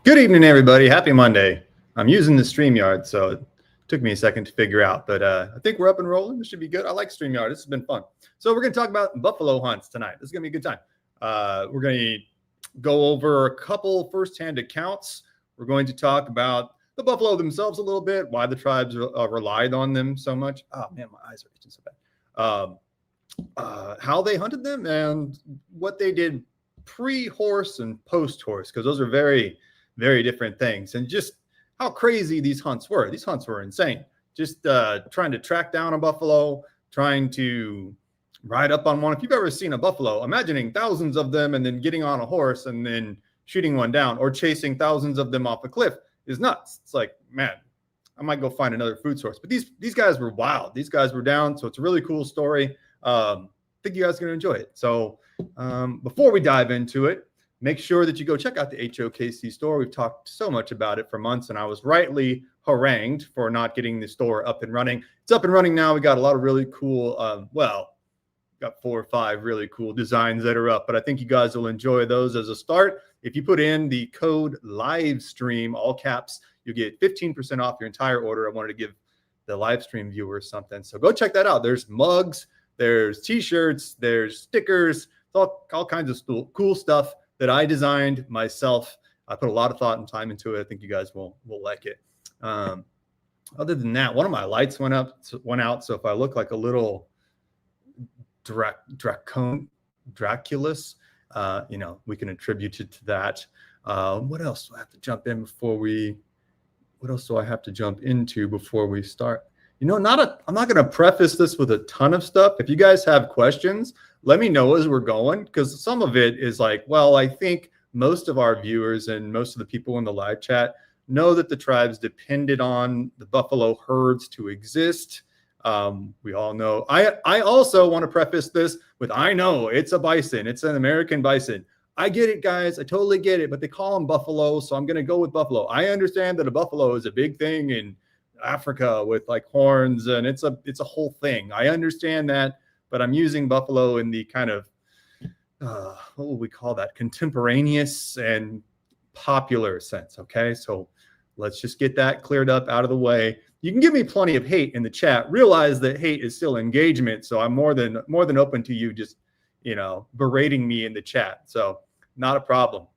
Good evening, everybody. Happy Monday. I'm using the StreamYard, so it took me a second to figure out, but I think we're up and rolling. This should be good. I like StreamYard. This has been fun. So we're going to talk about buffalo hunts tonight. This is going to be a good time. We're going to go over a couple firsthand accounts. We're going to talk about the buffalo themselves a little bit, why the tribes relied on them so much. Oh, man, my eyes are itching so bad. How they hunted them and what they did pre-horse and post-horse, because those are very different things, and just how crazy these hunts were. These hunts were insane. Just trying to track down a buffalo, trying to ride up on one. If you've ever seen a buffalo, imagining thousands of them and then getting on a horse and then shooting one down or chasing thousands of them off a cliff is nuts. It's like, man, I might go find another food source. But these guys were wild. These guys were down. So it's a really cool story. I think you guys are going to enjoy it. So before we dive into it, make sure that you go check out the HOKC store. We've talked so much about it for months, and I was rightly harangued for not getting the store up and running. It's up and running now. We got a lot of really cool, got 4 or 5 really cool designs that are up, but I think you guys will enjoy those as a start. If you put in the code Livestream, all caps, you get 15% off your entire order. I wanted to give the Livestream viewers something. So go check that out. There's mugs, there's t-shirts, there's stickers, all kinds of cool stuff that I designed myself. I put a lot of thought and time into it. I think you guys will like it. Other than that, one of my lights went out. So if I look like a little Draculus, we can attribute it to that. What else do I have to jump in before we? What else do I have to jump into before we start? I'm not going to preface this with a ton of stuff. If you guys have questions, let me know as we're going, because some of it is like, well, I think most of our viewers and most of the people in the live chat know that the tribes depended on the buffalo herds to exist. We all know. I also want to preface this with, I know it's a bison. It's an American bison. I get it, guys. I totally get it. But they call them buffalo, so I'm going to go with buffalo. I understand that a buffalo is a big thing in Africa with like horns, and it's a whole thing. I understand that, but I'm using buffalo in the kind of what would we call that, contemporaneous and popular sense. Okay, so let's just get that cleared up out of the way. You can give me plenty of hate in the chat. Realize that hate is still engagement, so I'm more than open to you just berating me in the chat. So not a problem.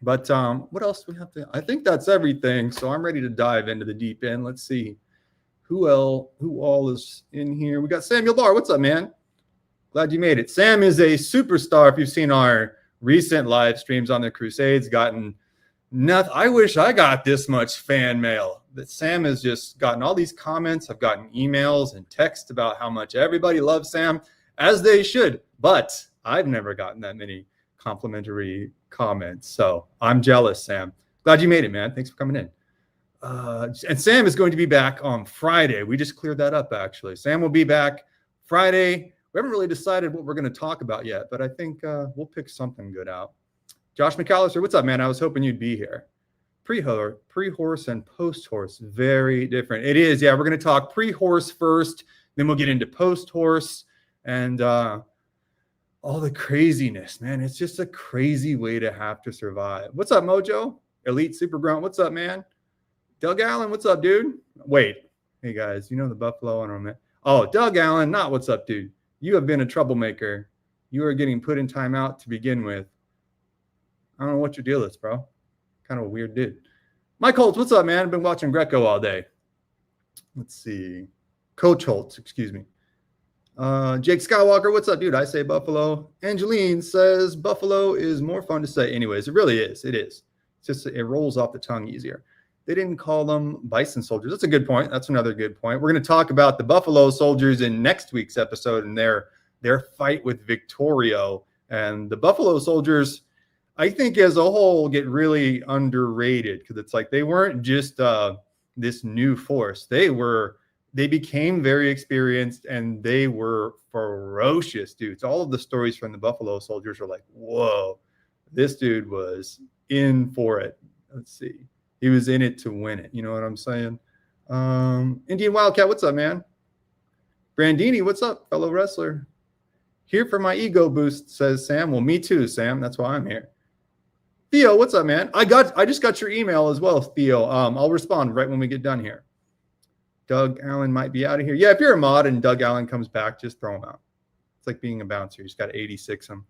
But what else do we have to? I think that's everything. So I'm ready to dive into the deep end. Let's see who all is in here. We got Samuel Barr. What's up, man? Glad you made it. Sam is a superstar. If you've seen our recent live streams on the Crusades, gotten nothing. I wish I got this much fan mail. That Sam has just gotten all these comments. I've gotten emails and texts about how much everybody loves Sam, as they should. But I've never gotten that many complimentary comments. So I'm jealous, Sam. Glad you made it, man. Thanks for coming in. And Sam is going to be back on Friday. We just cleared that up, actually. Sam will be back Friday. We haven't really decided what we're going to talk about yet, but I think we'll pick something good out. Josh McAllister, what's up, man? I was hoping you'd be here. Pre-horse and post-horse, very different. It is, yeah. We're going to talk pre-horse first, then we'll get into post-horse and all the craziness, man. It's just a crazy way to have to survive. What's up, Mojo? Elite Super Grunt, what's up, man? Doug Allen, what's up, dude? Wait. Hey, guys, you know the Buffalo and oh, Doug Allen, not what's up, dude. You have been a troublemaker. You are getting put in timeout to begin with. I don't know what your deal is, bro. Kind of a weird dude. Mike Holtz, what's up, man? I've been watching Greco all day. Let's see. Coach Holtz, excuse me. Jake Skywalker, what's up, dude? I say Buffalo. Angeline says Buffalo is more fun to say. Anyways, it really is. It is. It's just, it rolls off the tongue easier. They didn't call them bison soldiers. That's a good point. That's another good point. We're going to talk about the Buffalo soldiers in next week's episode and their fight with Victorio. And the Buffalo soldiers, I think as a whole, get really underrated because it's like they weren't just this new force. They became very experienced and they were ferocious dudes. All of the stories from the Buffalo soldiers are like, whoa, this dude was in for it. Let's see. He was in it to win it. You know what I'm saying? Indian Wildcat, what's up, man? Brandini, what's up, fellow wrestler? Here for my ego boost, says Sam. Well, me too, Sam. That's why I'm here. Theo, what's up, man? I just got your email as well, Theo. I'll respond right when we get done here. Doug Allen might be out of here. Yeah, if you're a mod and Doug Allen comes back, just throw him out. It's like being a bouncer. You just got to 86 him.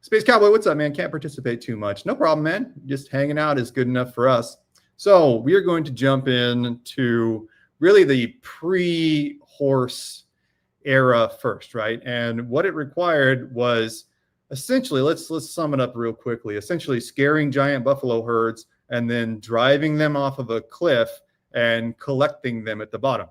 Space Cowboy, what's up, man? Can't participate too much. No problem, man. Just hanging out is good enough for us. So we are going to jump into really the pre-horse era first, right? And what it required was essentially, let's sum it up real quickly, essentially scaring giant buffalo herds and then driving them off of a cliff and collecting them at the bottom.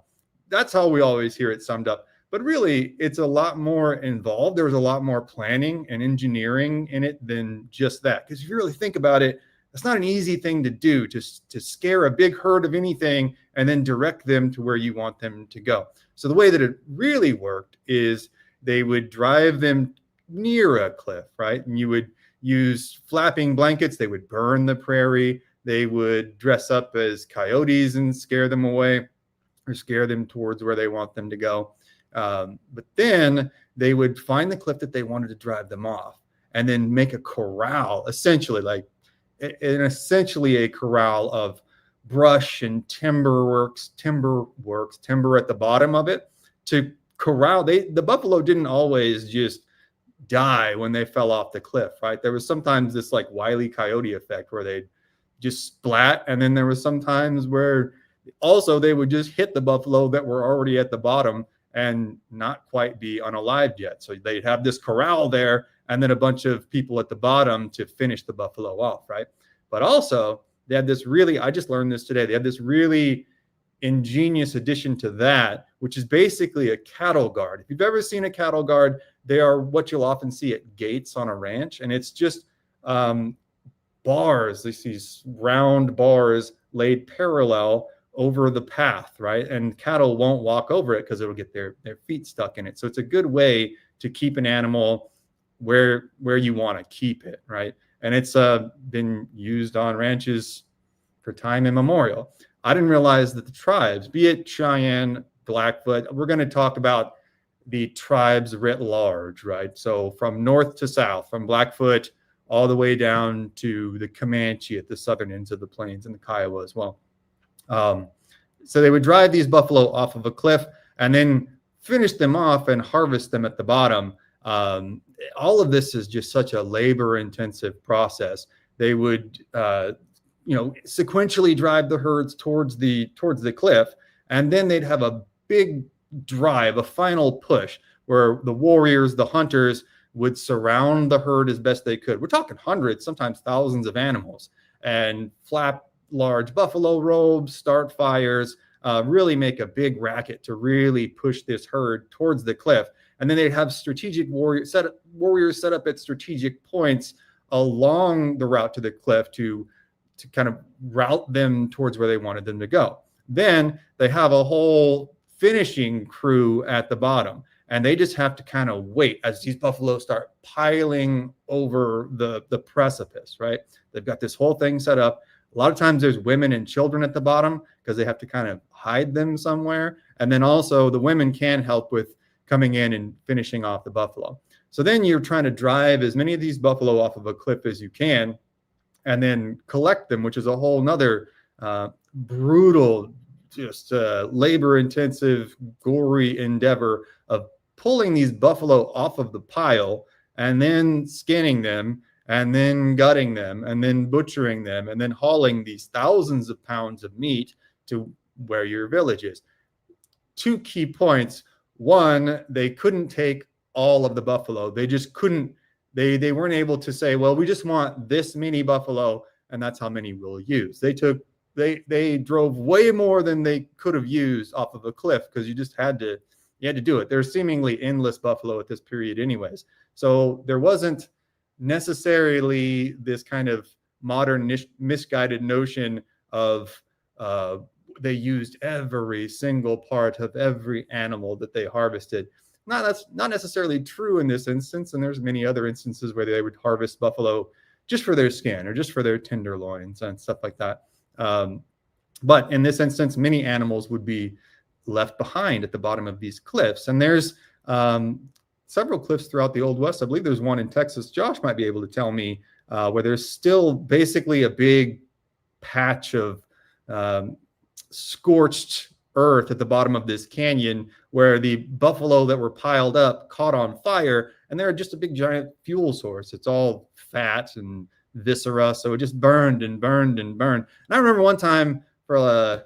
That's how we always hear it summed up. But really, it's a lot more involved. There was a lot more planning and engineering in it than just that. Because if you really think about it, it's not an easy thing to do, to scare a big herd of anything and then direct them to where you want them to go. So the way that it really worked is they would drive them near a cliff, right? And you would use flapping blankets. They would burn the prairie. They would dress up as coyotes and scare them away or scare them towards where they want them to go. But then they would find the cliff that they wanted to drive them off and then make a corral, essentially a corral of brush and timber at the bottom of it to corral. The buffalo didn't always just die when they fell off the cliff, right? There was sometimes this like Wile E. Coyote effect where they'd just splat. And then there was some times where also they would just hit the buffalo that were already at the bottom and not quite be unalived yet. So they'd have this corral there and then a bunch of people at the bottom to finish the buffalo off, right? But also they had this really, I just learned this today, they had this really ingenious addition to that, which is basically a cattle guard. If you've ever seen a cattle guard, they are what you'll often see at gates on a ranch. And it's just bars, these round bars laid parallel over the path, right? And cattle won't walk over it because it'll get their feet stuck in it. So it's a good way to keep an animal where you want to keep it, right? And it's been used on ranches for time immemorial. I didn't realize that the tribes, be it Cheyenne, Blackfoot, we're going to talk about the tribes writ large, right? So from north to south, from Blackfoot all the way down to the Comanche at the southern ends of the plains and the Kiowa as well. So they would drive these buffalo off of a cliff and then finish them off and harvest them at the bottom. All of this is just such a labor-intensive process. They would, sequentially drive the herds towards the cliff, and then they'd have a big drive, a final push, where the warriors, the hunters, would surround the herd as best they could. We're talking hundreds, sometimes thousands of animals, and flap large buffalo robes, start fires, really make a big racket to really push this herd towards the cliff. And then they'd have strategic warriors set up at strategic points along the route to the cliff to kind of route them towards where they wanted them to go. Then they have a whole finishing crew at the bottom, and they just have to kind of wait as these buffaloes start piling over the precipice, right? They've got this whole thing set up. A lot of times there's women and children at the bottom because they have to kind of hide them somewhere. And then also the women can help with coming in and finishing off the buffalo. So then you're trying to drive as many of these buffalo off of a cliff as you can and then collect them, which is a whole nother brutal, just labor-intensive, gory endeavor of pulling these buffalo off of the pile and then skinning them and then gutting them and then butchering them and then hauling these thousands of pounds of meat to where your village is. 2 key points. One, they couldn't take all of the buffalo. They just couldn't, they weren't able to say, well, we just want this many buffalo and that's how many we'll use. They drove way more than they could have used off of a cliff because you had to do it. There's seemingly endless buffalo at this period anyways. So there wasn't necessarily this kind of modern misguided notion of they used every single part of every animal that they harvested. That's not necessarily true in this instance, and there's many other instances where they would harvest buffalo just for their skin or just for their tenderloins and stuff like that. But in this instance, many animals would be left behind at the bottom of these cliffs. And there's several cliffs throughout the Old West. I believe there's one in Texas. Josh might be able to tell me where there's still basically a big patch of scorched earth at the bottom of this canyon where the buffalo that were piled up caught on fire, and they're just a big giant fuel source. It's all fat and viscera, so it just burned and burned and burned. And I remember one time for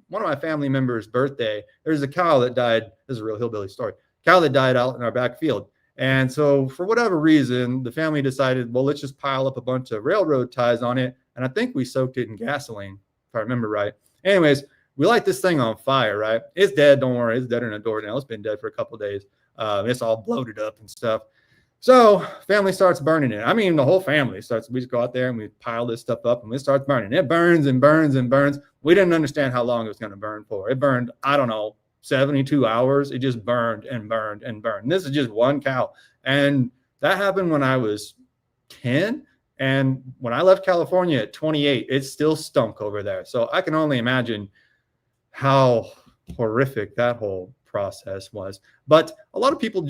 one of my family members' birthday, there's a cow that died. This is a real hillbilly story. Cow that died out in our back field. And so for whatever reason, the family decided, well, let's just pile up a bunch of railroad ties on it. And I think we soaked it in gasoline, if I remember right. Anyways, we light this thing on fire, right? It's dead. Don't worry. It's dead in a door now. It's been dead for a couple of days. It's all bloated up and stuff. So family starts burning it. I mean, the whole family starts. We just go out there and we pile this stuff up and it starts burning. It burns and burns and burns. We didn't understand how long it was going to burn for. It burned, I don't know, 72 hours. It just burned and burned and burned. And this is just one cow. And that happened when I was 10. And when I left California at 28, it still stunk over there. So I can only imagine how horrific that whole process was. But a lot of people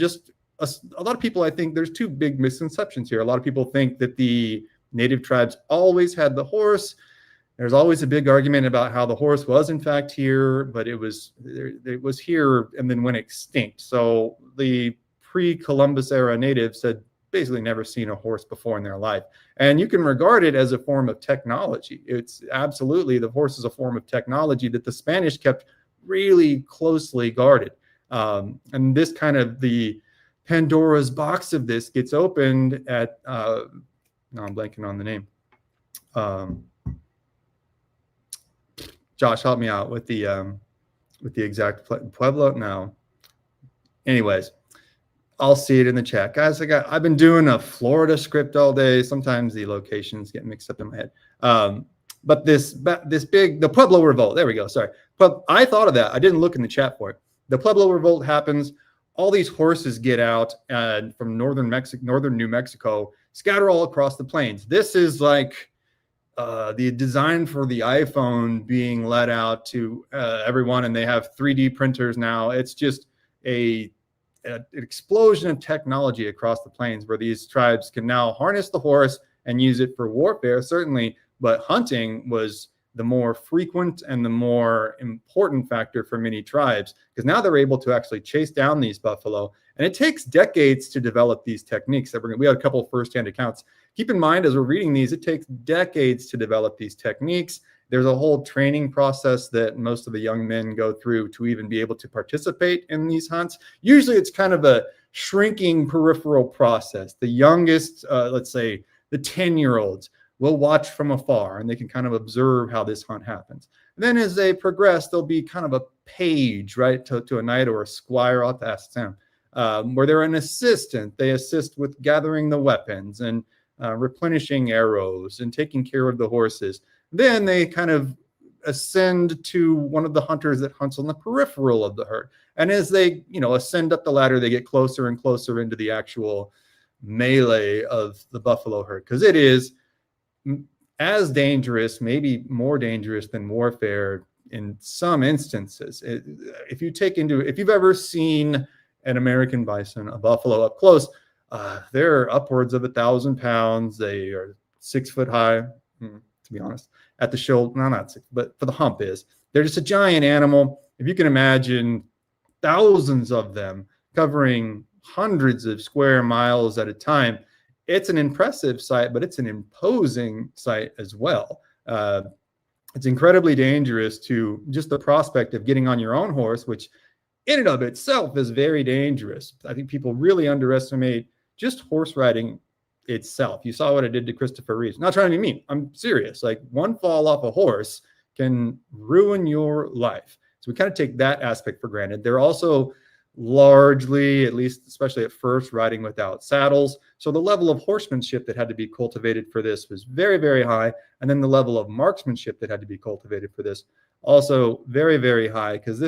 I think there's two big misconceptions here. A lot of people think that the native tribes always had the horse. There's always a big argument about how the horse was in fact here, but it was here and then went extinct. So the pre-Columbus era natives had basically never seen a horse before in their life. And you can regard it as a form of technology. It's absolutely, the horse is a form of technology that the Spanish kept really closely guarded. And this kind of the Pandora's box of this gets opened at, now I'm blanking on the name. Josh, help me out with the exact Pueblo. No. Anyways, I'll see it in the chat, guys. I've been doing a Florida script all day. Sometimes the locations get mixed up in my head. But the Pueblo Revolt. There we go. Sorry, but I thought of that. I didn't look in the chat for it. The Pueblo Revolt happens. All these horses get out from northern New Mexico, scatter all across the plains. This is like the design for the iPhone being let out to everyone, and they have 3D printers now. It's just an explosion of technology across the plains where these tribes can now harness the horse and use it for warfare, certainly, but hunting was the more frequent and the more important factor for many tribes, because now they're able to actually chase down these buffalo. And it takes decades to develop these techniques. We have a couple of firsthand accounts. Keep in mind, as we're reading these, it takes decades to develop these techniques. There's a whole training process that most of the young men go through to even be able to participate in these hunts. Usually it's kind of a shrinking peripheral process. The youngest, let's say the 10-year-olds, will watch from afar and they can kind of observe how this hunt happens. And then as they progress, there'll be kind of a page, right, to a knight or a squire, I'll have to ask them, where they're an assistant. They assist with gathering the weapons and replenishing arrows and taking care of the horses. Then they kind of ascend to one of the hunters that hunts on the peripheral of the herd. And as they, ascend up the ladder, they get closer and closer into the actual melee of the buffalo herd, because it is as dangerous, maybe more dangerous than warfare in some instances. If you've ever seen an American bison, a buffalo up close, they're upwards of 1,000 pounds. They are 6 foot high, to be honest, at the shoulder. No, not 6, but for the hump is. They're just a giant animal. If you can imagine thousands of them covering hundreds of square miles at a time, it's an impressive sight, but it's an imposing sight as well. It's incredibly dangerous to just the prospect of getting on your own horse, which in and of itself is very dangerous. I think people really underestimate just horse riding itself. You saw what it did to Christopher Reeves. Not trying to be mean. I'm serious. Like, one fall off a horse can ruin your life. So we kind of take that aspect for granted. They're also largely, at least especially at first, riding without saddles. So the level of horsemanship that had to be cultivated for this was very, very high. And then the level of marksmanship that had to be cultivated for this also very, very high, because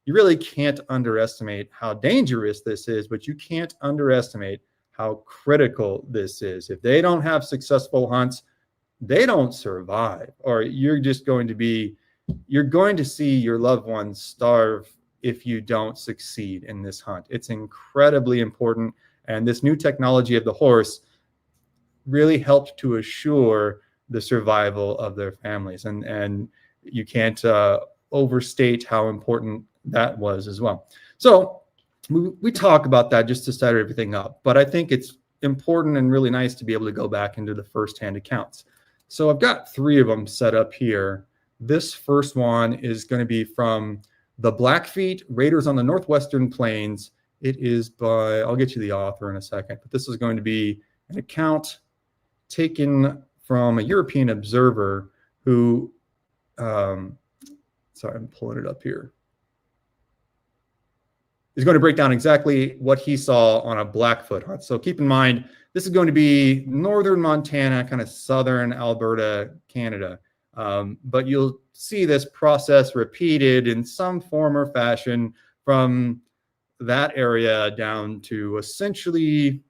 you really can't underestimate how dangerous this is, but you can't underestimate how critical this is. If they don't have successful hunts, they don't survive, or you're going to see your loved ones starve if you don't succeed in this hunt. It's incredibly important. And this new technology of the horse, really helped to assure the survival of their families. And you can't overstate how important that was as well. So we talk about that just to set everything up, but I think it's important and really nice to be able to go back into the firsthand accounts. So I've got 3 of them set up here. This first one is going to be from the Blackfeet Raiders on the Northwestern Plains. It is by, I'll get you the author in a second, but this is going to be an account taken from a European observer who, sorry, I'm pulling it up here. He's going to break down exactly what he saw on a Blackfoot hunt. So keep in mind, this is going to be northern Montana, kind of southern Alberta, Canada. But you'll see this process repeated in some form or fashion from that area down to essentially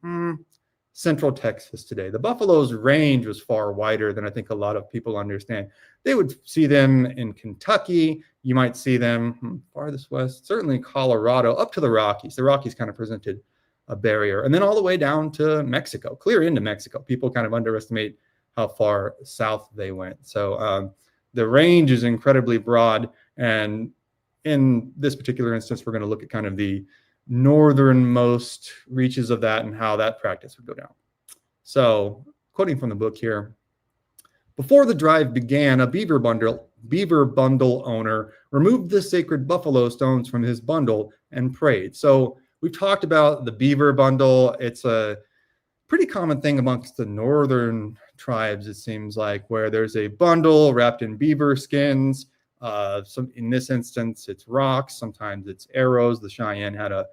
central Texas today. The buffalo's range was far wider than I think a lot of people understand. They would see them in Kentucky. You might see them farthest west, certainly Colorado, up to the Rockies. The Rockies kind of presented a barrier. And then all the way down to Mexico, clear into Mexico. People kind of underestimate how far south they went. So the range is incredibly broad. And in this particular instance, we're going to look at kind of the northernmost reaches of that and how that practice would go down. So quoting from the book here, before the drive began, a beaver bundle owner removed the sacred buffalo stones from his bundle and prayed. So we've talked about the beaver bundle. It's a pretty common thing amongst the northern tribes, it seems like, where there's a bundle wrapped in beaver skins. In this instance, it's rocks. Sometimes it's arrows. The Cheyenne had a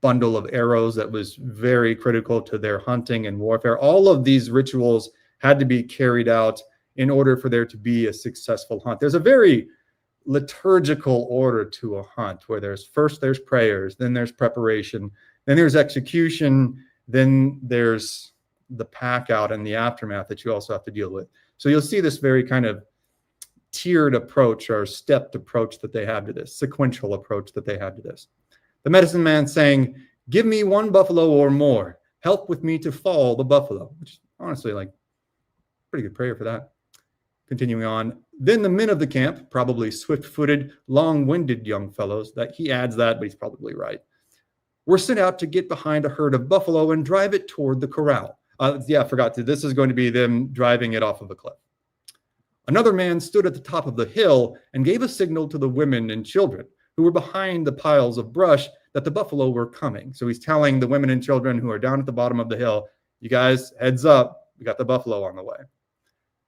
bundle of arrows that was very critical to their hunting and warfare. All of these rituals had to be carried out in order for there to be a successful hunt. There's a very liturgical order to a hunt where there's prayers, then there's preparation, then there's execution, then there's the pack out and the aftermath that you also have to deal with. So you'll see this very kind of tiered approach or stepped approach that they have to this, sequential approach that they have to this. The medicine man saying, "Give me 1 buffalo or more. Help with me to fall the buffalo," which honestly, like, pretty good prayer for that. Continuing on, then the men of the camp, probably swift-footed, long-winded young fellows, that he adds that, but he's probably right, were sent out to get behind a herd of buffalo and drive it toward the corral. I forgot to, this is going to be them driving it off of a cliff. Another man stood at the top of the hill and gave a signal to the women and children who were behind the piles of brush that the buffalo were coming. So he's telling the women and children who are down at the bottom of the hill, you guys, heads up, we got the buffalo on the way.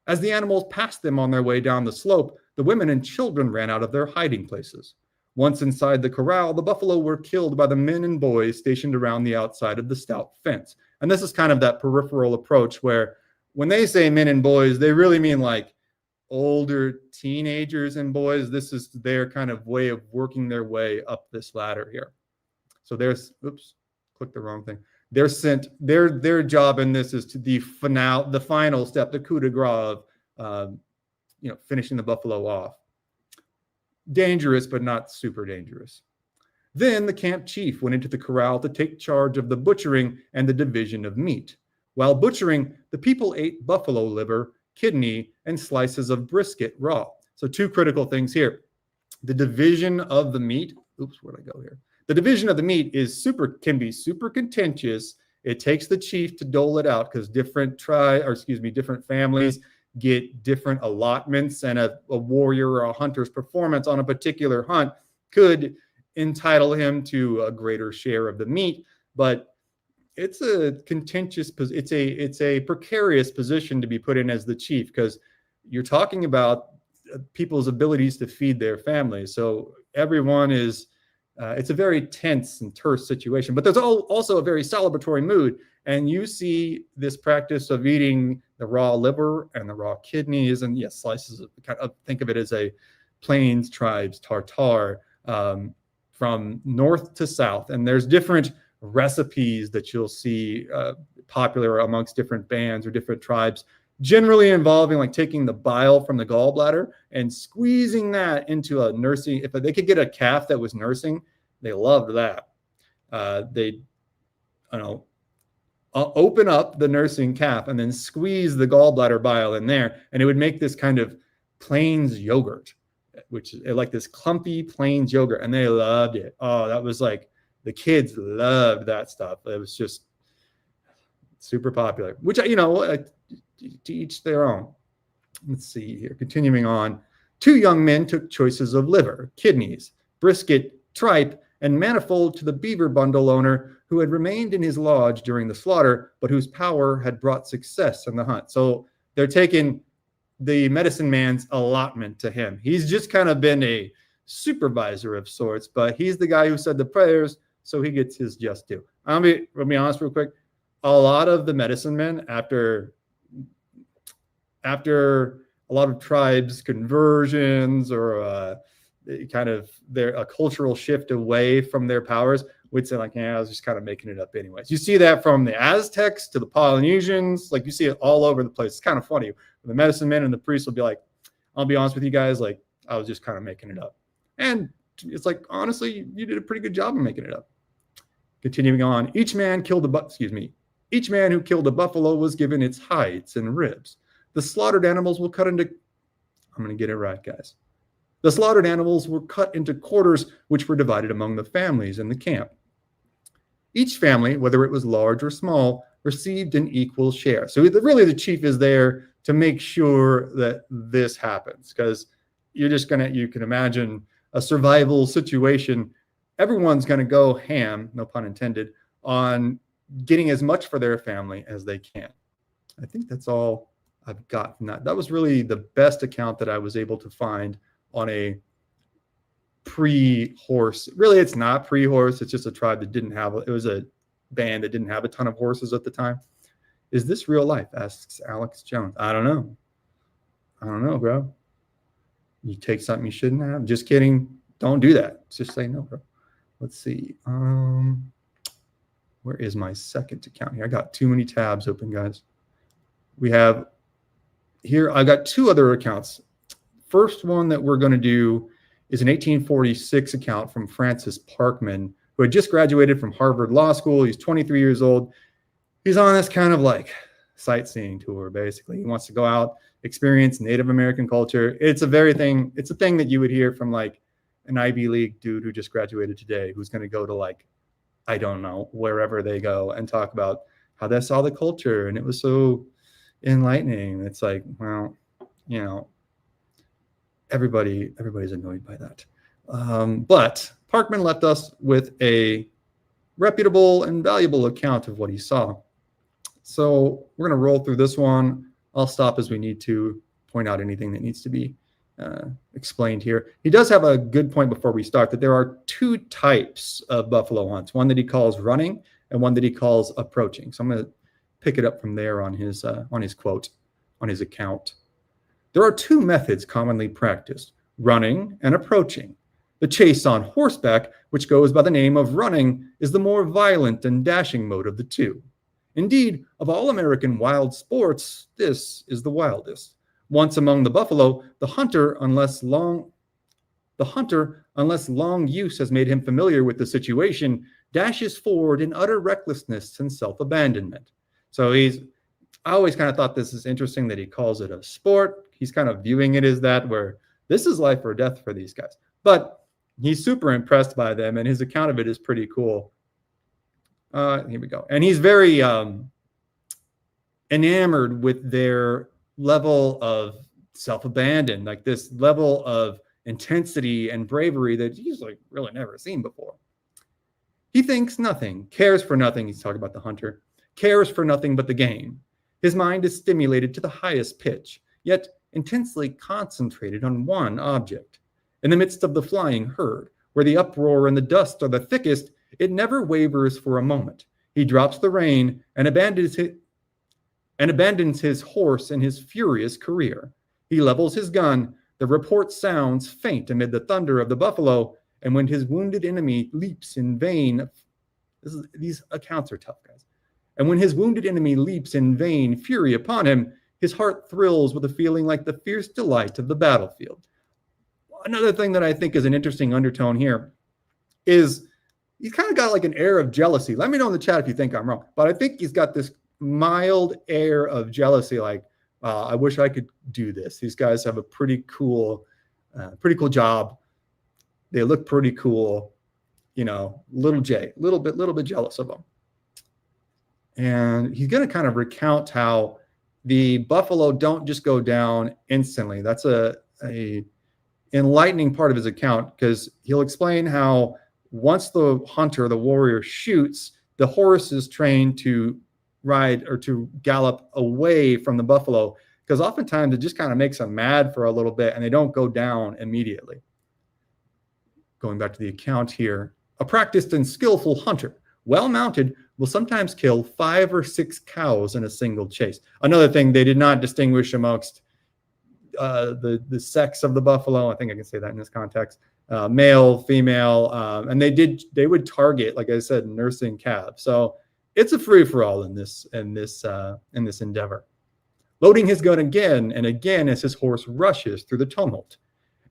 As the animals passed them on their way down the slope, the women and children ran out of their hiding places. Once inside the corral, the buffalo were killed by the men and boys stationed around the outside of the stout fence. And this is kind of that peripheral approach where when they say men and boys, they really mean like older teenagers and boys. This is their kind of way of working their way up this ladder here. So there's, oops, clicked the wrong thing. They're sent, their job in this is to the final step, the coup de grace of, finishing the buffalo off. Dangerous, but not super dangerous. Then the camp chief went into the corral to take charge of the butchering and the division of meat. While butchering, the people ate buffalo liver, kidney, and slices of brisket raw. So 2 critical things here. The division of the meat. Oops, where'd I go here? The division of the meat can be super contentious. It takes the chief to dole it out because different families get different allotments, and a warrior or a hunter's performance on a particular hunt could entitle him to a greater share of the meat. But it's a contentious, it's a precarious position to be put in as the chief because you're talking about people's abilities to feed their families. So everyone is, it's a very tense and terse situation, but there's also a very celebratory mood. And you see this practice of eating the raw liver and the raw kidneys and yes, slices of, think of it as a plains tribes tartare from north to south. And there's different recipes that you'll see popular amongst different bands or different tribes, generally involving like taking the bile from the gallbladder and squeezing that into a nursing. If they could get a calf that was nursing, they loved that. open up the nursing calf and then squeeze the gallbladder bile in there, and it would make this kind of plains yogurt, which is like this clumpy plains yogurt, and they loved it. Oh, that was like, the kids loved that stuff. It was just super popular, which, to each their own. Let's see here. Continuing on, 2 young men took choices of liver, kidneys, brisket, tripe, and manifold to the beaver bundle owner who had remained in his lodge during the slaughter, but whose power had brought success in the hunt. So they're taking the medicine man's allotment to him. He's just kind of been a supervisor of sorts, but he's the guy who said the prayers, so he gets his just due. I'll be honest real quick. A lot of the medicine men, after a lot of tribes conversions or kind of a cultural shift away from their powers, would say like, yeah, I was just kind of making it up anyways. You see that from the Aztecs to the Polynesians, like you see it all over the place. It's kind of funny. The medicine men and the priests will be like, I'll be honest with you guys, like I was just kind of making it up. And it's like, honestly, you did a pretty good job of making it up. Continuing on, each man who killed a buffalo was given its hides and ribs. The slaughtered animals were cut into, I'm going to get it right, guys. The slaughtered animals were cut into quarters, which were divided among the families in the camp. Each family, whether it was large or small, received an equal share. So really the chief is there to make sure that this happens, because you can imagine a survival situation. Everyone's going to go ham, no pun intended, on getting as much for their family as they can. I think that's all I've got from that. That was really the best account that I was able to find on a pre-horse. Really, it's not pre-horse. It's just a tribe that didn't have, it was a band that didn't have a ton of horses at the time. Is this real life? Asks Alex Jones. I don't know, bro. You take something you shouldn't have. Just kidding. Don't do that. Just say no, bro. Let's see. Where is my second account here? I got too many tabs open, guys. We have here, I got 2 other accounts. First one that we're going to do is an 1846 account from Francis Parkman, who had just graduated from Harvard Law School. He's 23 years old. He's on this kind of like sightseeing tour, basically. He wants to go out, experience Native American culture. It's a thing that you would hear from like an Ivy League dude who just graduated today, who's going to go to like, I don't know, wherever they go and talk about how they saw the culture and it was so enlightening. It's like, well, everybody's annoyed by that. But Parkman left us with a reputable and valuable account of what he saw. So we're going to roll through this one. I'll stop as we need to point out anything that needs to be explained here. He does have a good point before we start, that there are 2 types of buffalo hunts, one that he calls running and one that he calls approaching. So I'm going to pick it up from there on his quote, on his account. There are 2 methods commonly practiced, running and approaching. The chase on horseback, which goes by the name of running, is the more violent and dashing mode of the 2. Indeed, of all American wild sports, this is the wildest. Once among the buffalo, the hunter, unless long use has made him familiar with the situation, dashes forward in utter recklessness and self-abandonment. So I always kind of thought this is interesting that he calls it a sport. He's kind of viewing it as that, where this is life or death for these guys. But he's super impressed by them, and his account of it is pretty cool. Here we go. And he's very enamored with their level of self-abandon, like this level of intensity and bravery that he's like really never seen before. He thinks nothing, cares for nothing. He's talking about the hunter, cares for nothing but the game. His mind is stimulated to the highest pitch, yet intensely concentrated on one object. In the midst of the flying herd, where the uproar and the dust are the thickest, it never wavers for a moment. He drops the rein and abandons his horse in his furious career. He levels his gun. The report sounds faint amid the thunder of the buffalo, and when his wounded enemy leaps in vain, these accounts are tough, guys. And when his wounded enemy leaps in vain fury upon him, his heart thrills with a feeling like the fierce delight of the battlefield. Another thing that I think is an interesting undertone here is he's kind of got like an air of jealousy. Let me know in the chat if you think I'm wrong, but I think he's got this mild air of jealousy. Like, I wish I could do this. These guys have a pretty cool job. They look pretty cool. You know, little bit jealous of them. And he's going to kind of recount how the buffalo don't just go down instantly. That's a enlightening part of his account, because he'll explain how once the hunter, the warrior, shoots, the horse is trained to ride or to gallop away from the buffalo, because oftentimes it just kind of makes them mad for a little bit and they don't go down immediately. Going back to the account here, a practiced and skillful hunter, well mounted, will sometimes kill 5 or 6 cows in a single chase. Another thing, they did not distinguish amongst the sex of the buffalo. I think I can say that in this context. Male, female, and they would target, like I said, nursing calves. So it's a free-for-all in this endeavor. Loading his gun again and again as his horse rushes through the tumult.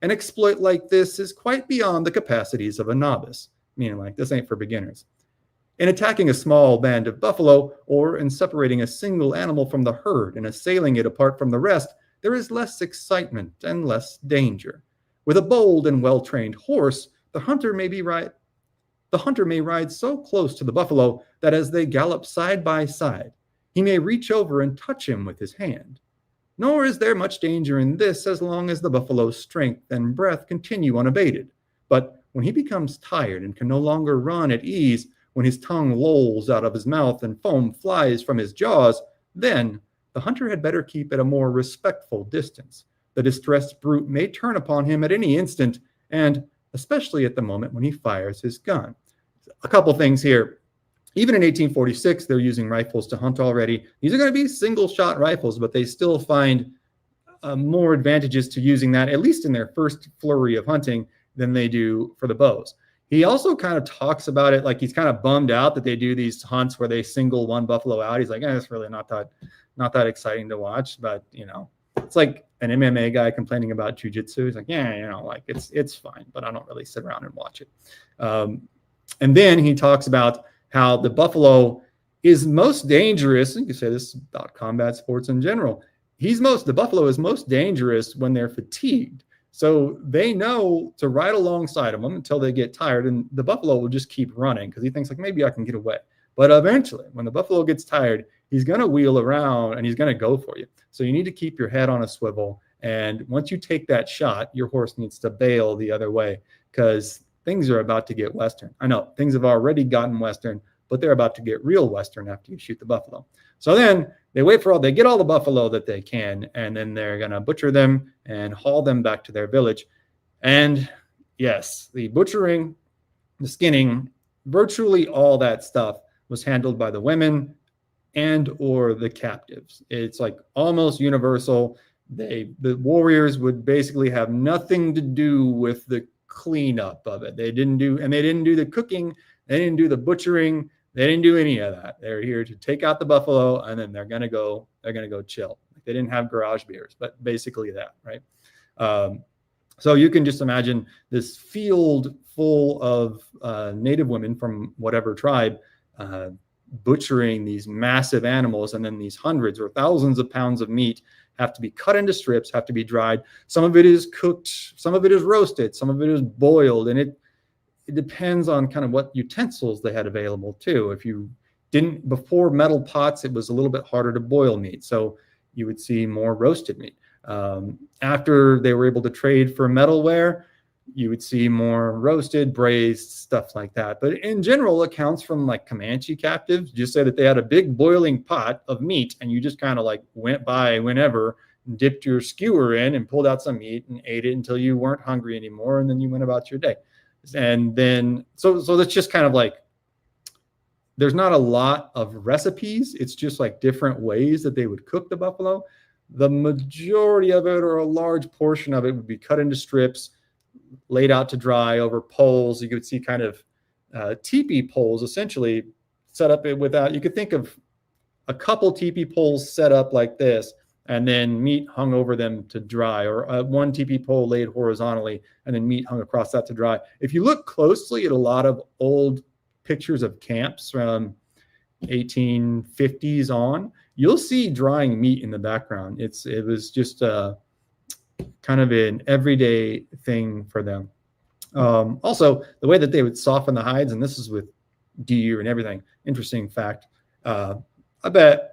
An exploit like this is quite beyond the capacities of a novice, meaning like this ain't for beginners. In attacking a small band of buffalo, or in separating a single animal from the herd and assailing it apart from the rest, there is less excitement and less danger. With a bold and well-trained horse, the hunter may ride so close to the buffalo that as they gallop side by side, he may reach over and touch him with his hand. Nor is there much danger in this as long as the buffalo's strength and breath continue unabated. But when he becomes tired and can no longer run at ease, when his tongue lolls out of his mouth and foam flies from his jaws, then the hunter had better keep at a more respectful distance. The distressed brute may turn upon him at any instant, and especially at the moment when he fires his gun. A couple things here. Even in 1846, they're using rifles to hunt already. These are going to be single-shot rifles, but they still find more advantages to using that, at least in their first flurry of hunting, than they do for the bows. He also kind of talks about it like he's kind of bummed out that they do these hunts where they single one buffalo out. He's like, it's really not that exciting to watch. But, you know, it's like an MMA guy complaining about jujitsu. He's like, like it's fine, but I don't really sit around and watch it. And then he talks about how the buffalo is most dangerous. You could say this about combat sports in general. The buffalo is most dangerous when they're fatigued. So they know to ride alongside of them until they get tired, and the buffalo will just keep running because he thinks like maybe I can get away. But eventually, when the buffalo gets tired, he's going to wheel around and he's going to go for you. So you need to keep your head on a swivel. And once you take that shot, your horse needs to bail the other way because things are about to get Western. I know things have already gotten Western, but they're about to get real Western after you shoot the buffalo. So then they get all the buffalo that they can, and then they're going to butcher them and haul them back to their village. And yes, the butchering, the skinning, virtually all that stuff was handled by the women and or the captives. It's like almost universal. The warriors would basically have nothing to do with the cleanup of it. They didn't do the cooking. They didn't do the butchering. They didn't do any of that. They're here to take out the buffalo, and then they're gonna go chill. They didn't have garage beers, but basically that, right? So you can just imagine this field full of native women from whatever tribe butchering these massive animals, and then these hundreds or thousands of pounds of meat have to be cut into strips, have to be dried. Some of it is cooked, some of it is roasted, some of it is boiled, and it depends on kind of what utensils they had available too. If you didn't, before metal pots, it was a little bit harder to boil meat. So you would see more roasted meat. After they were able to trade for metalware, you would see more roasted, braised, stuff like that. But in general, accounts from like Comanche captives just say that they had a big boiling pot of meat, and you just kind of like went by whenever, dipped your skewer in and pulled out some meat and ate it until you weren't hungry anymore. And then you went about your day. And then, so that's just kind of like, there's not a lot of recipes. It's just like different ways that they would cook the buffalo. The majority of it, or a large portion of it, would be cut into strips, laid out to dry over poles. You could see kind of teepee poles essentially set up without, you could think of a couple teepee poles set up like this, and then meat hung over them to dry, or one teepee pole laid horizontally and then meat hung across that to dry. If you look closely at a lot of old pictures of camps from 1850s on, you'll see drying meat in the background. It was just kind of an everyday thing for them. Also, the way that they would soften the hides, and this is with deer and everything. Interesting fact. I bet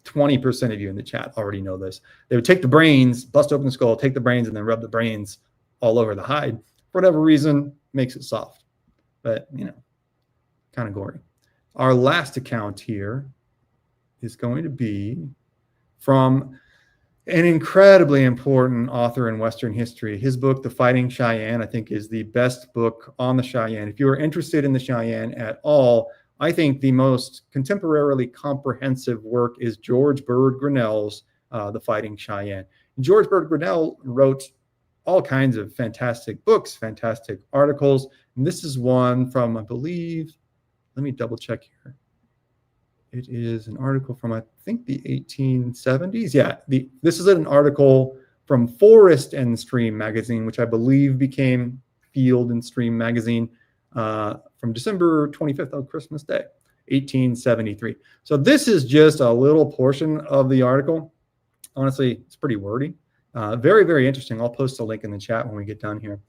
20% of you in the chat already know this. They would take the brains, bust open the skull, take the brains, and then rub the brains all over the hide. For whatever reason, makes it soft. But, you know, kind of gory. Our last account here is going to be from an incredibly important author in Western history. His book, The Fighting Cheyenne, I think is the best book on the Cheyenne. If you are interested in the Cheyenne at all, I think the most contemporarily comprehensive work is George Bird Grinnell's The Fighting Cheyenne. And George Bird Grinnell wrote all kinds of fantastic books, fantastic articles. And this is one from, I believe, let me double check here. It is an article from, I think, the 1870s. Yeah, this is an article from Forest and Stream magazine, which I believe became Field and Stream magazine from December 25th of Christmas Day, 1873. So this is just a little portion of the article. Honestly, it's pretty wordy. Very, very interesting. I'll post a link in the chat when we get done here.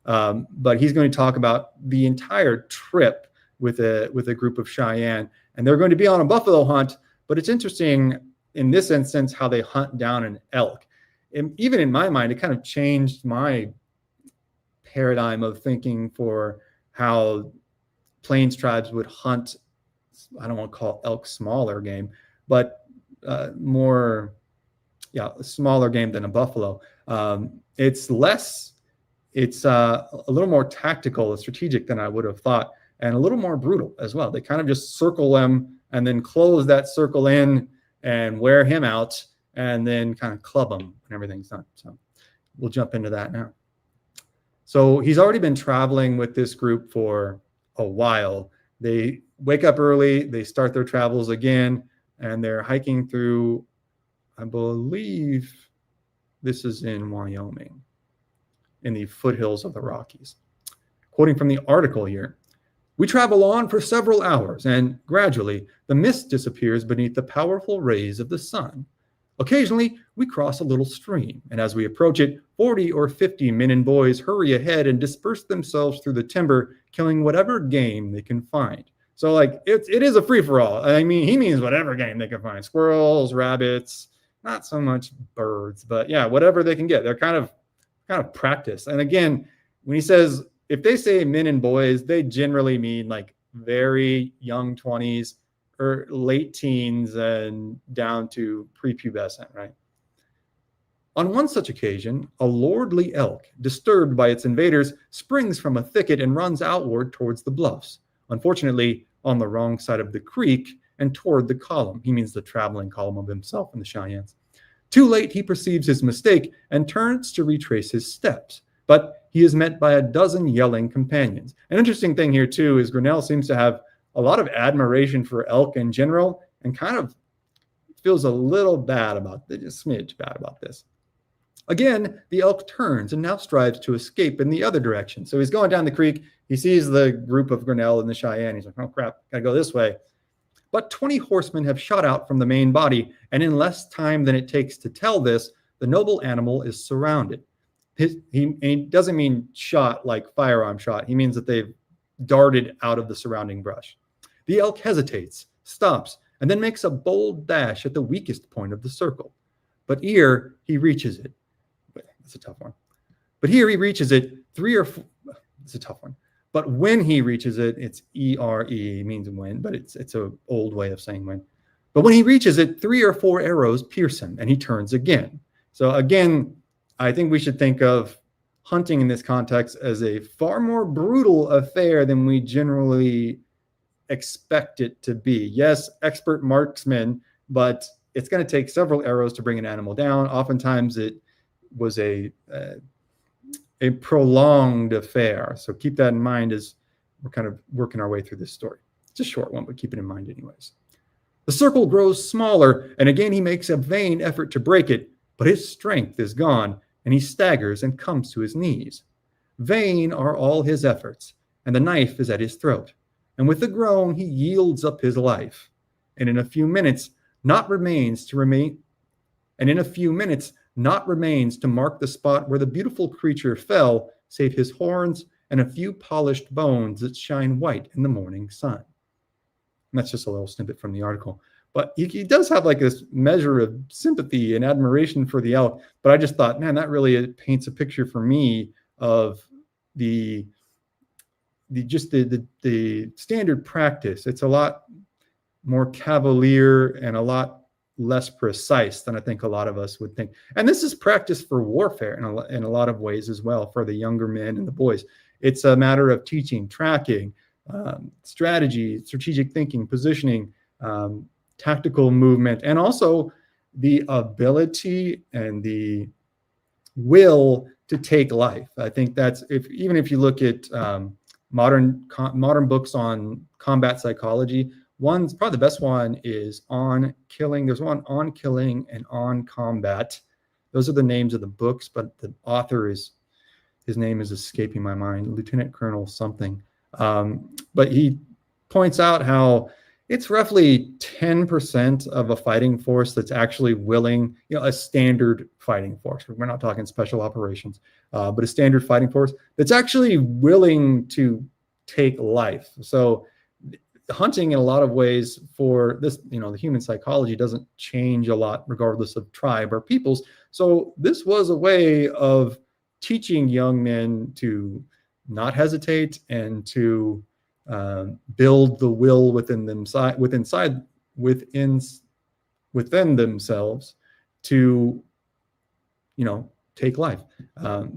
But he's going to talk about the entire trip with a group of Cheyenne. And they're going to be on a buffalo hunt, but it's interesting in this instance how they hunt down an elk. And even in my mind, it kind of changed my paradigm of thinking for how Plains tribes would hunt. I don't want to call elk smaller game, but more, smaller game than a buffalo. It's a little more tactical and strategic than I would have thought, and a little more brutal as well. They kind of just circle them and then close that circle in and wear him out and then kind of club him when everything's done. So we'll jump into that now. So he's already been traveling with this group for a while. They wake up early, they start their travels again, and they're hiking through, I believe this is in Wyoming, in the foothills of the Rockies. Quoting from the article here, "We travel on for several hours, and gradually the mist disappears beneath the powerful rays of the sun. Occasionally, we cross a little stream, and as we approach it, 40 or 50 men and boys hurry ahead and disperse themselves through the timber, killing whatever game they can find." So, like, it is a free-for-all. I mean, he means whatever game they can find. Squirrels, rabbits, not so much birds, but yeah, whatever they can get. They're kind of practice. And again, when he says, if they say men and boys, they generally mean like very young 20s or late teens and down to prepubescent, right? On one such occasion, a lordly elk, disturbed by its invaders, springs from a thicket and runs outward towards the bluffs. Unfortunately, on the wrong side of the creek and toward the column. He means the traveling column of himself and the Cheyennes. Too late, he perceives his mistake and turns to retrace his steps. But he is met by a dozen yelling companions. An interesting thing here, too, is Grinnell seems to have a lot of admiration for elk in general and kind of feels a little bad about this, just a smidge bad about this. Again, the elk turns and now strives to escape in the other direction. So he's going down the creek. He sees the group of Grinnell and the Cheyenne. He's like, oh, crap, got to go this way. But 20 horsemen have shot out from the main body, and in less time than it takes to tell this, the noble animal is surrounded. He doesn't mean shot like firearm shot. He means that they've darted out of the surrounding brush. The elk hesitates, stops, and then makes a bold dash at the weakest point of the circle. But ere he reaches it, that's a tough one. But here he reaches it it's a tough one. But when he reaches it, it's E-R-E, means when, but it's an old way of saying when. But when he reaches it, 3 or 4 arrows pierce him, and he turns again. So again, I think we should think of hunting in this context as a far more brutal affair than we generally expect it to be. Yes, expert marksmen, but it's going to take several arrows to bring an animal down. Oftentimes it was a prolonged affair. So keep that in mind as we're kind of working our way through this story. It's a short one, but keep it in mind anyways. The circle grows smaller, and again he makes a vain effort to break it, but his strength is gone, and he staggers and comes to his knees. Vain are all his efforts, and the knife is at his throat. and with a groan he yields up his life, and in a few minutes not remains to mark the spot where the beautiful creature fell, save his horns and a few polished bones that shine white in the morning sun. And that's just a little snippet from the article. But he does have like this measure of sympathy and admiration for the elk. But I just thought, man, that really paints a picture for me of the standard practice. It's a lot more cavalier and a lot less precise than I think a lot of us would think. And this is practice for warfare in a lot of ways as well for the younger men and the boys. It's a matter of teaching, tracking, strategy, strategic thinking, positioning, tactical movement, and also the ability and the will to take life. I think that's even if you look at modern books on combat psychology, probably the best one is On Killing. There's one On Killing and On Combat. Those are the names of the books, but the author his name is escaping my mind, Lieutenant Colonel something. But he points out how it's roughly 10% of a fighting force that's actually willing, a standard fighting force. We're not talking special operations, but a standard fighting force that's actually willing to take life. So hunting in a lot of ways for this, the human psychology doesn't change a lot regardless of tribe or peoples. So this was a way of teaching young men to not hesitate and to build the will within themselves to, take life.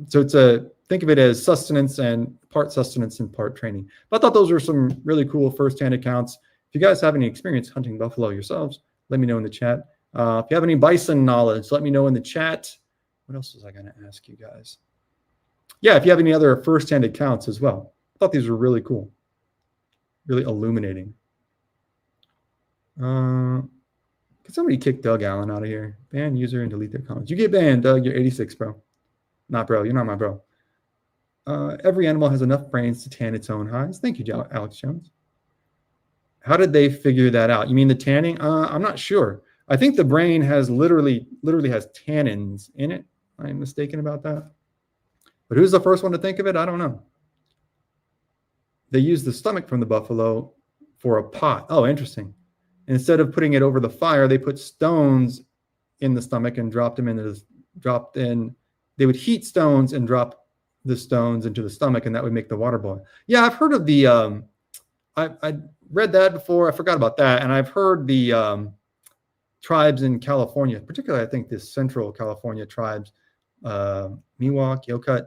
So think of it as sustenance and part training. But I thought those were some really cool firsthand accounts. If you guys have any experience hunting buffalo yourselves, let me know in the chat. If you have any bison knowledge, let me know in the chat. What else was I going to ask you guys? Yeah, if you have any other firsthand accounts as well. I thought these were really cool. Really illuminating. Can somebody kick Doug Allen out of here? Ban user and delete their comments. You get banned, Doug. You're 86, bro. Not bro. You're not my bro. Every animal has enough brains to tan its own hides. Thank you, Alex Jones. How did they figure that out? You mean the tanning? I'm not sure. I think the brain has literally has tannins in it. I'm mistaken about that. But who's the first one to think of it? I don't know. They use the stomach from the buffalo for a pot. Oh, interesting. Instead of putting it over the fire, they put stones in the stomach and they would heat stones and drop the stones into the stomach, and that would make the water boil. Yeah, I've heard of the, I read that before. I forgot about that. And I've heard the tribes in California, particularly I think the central California tribes, Miwok, Yokut,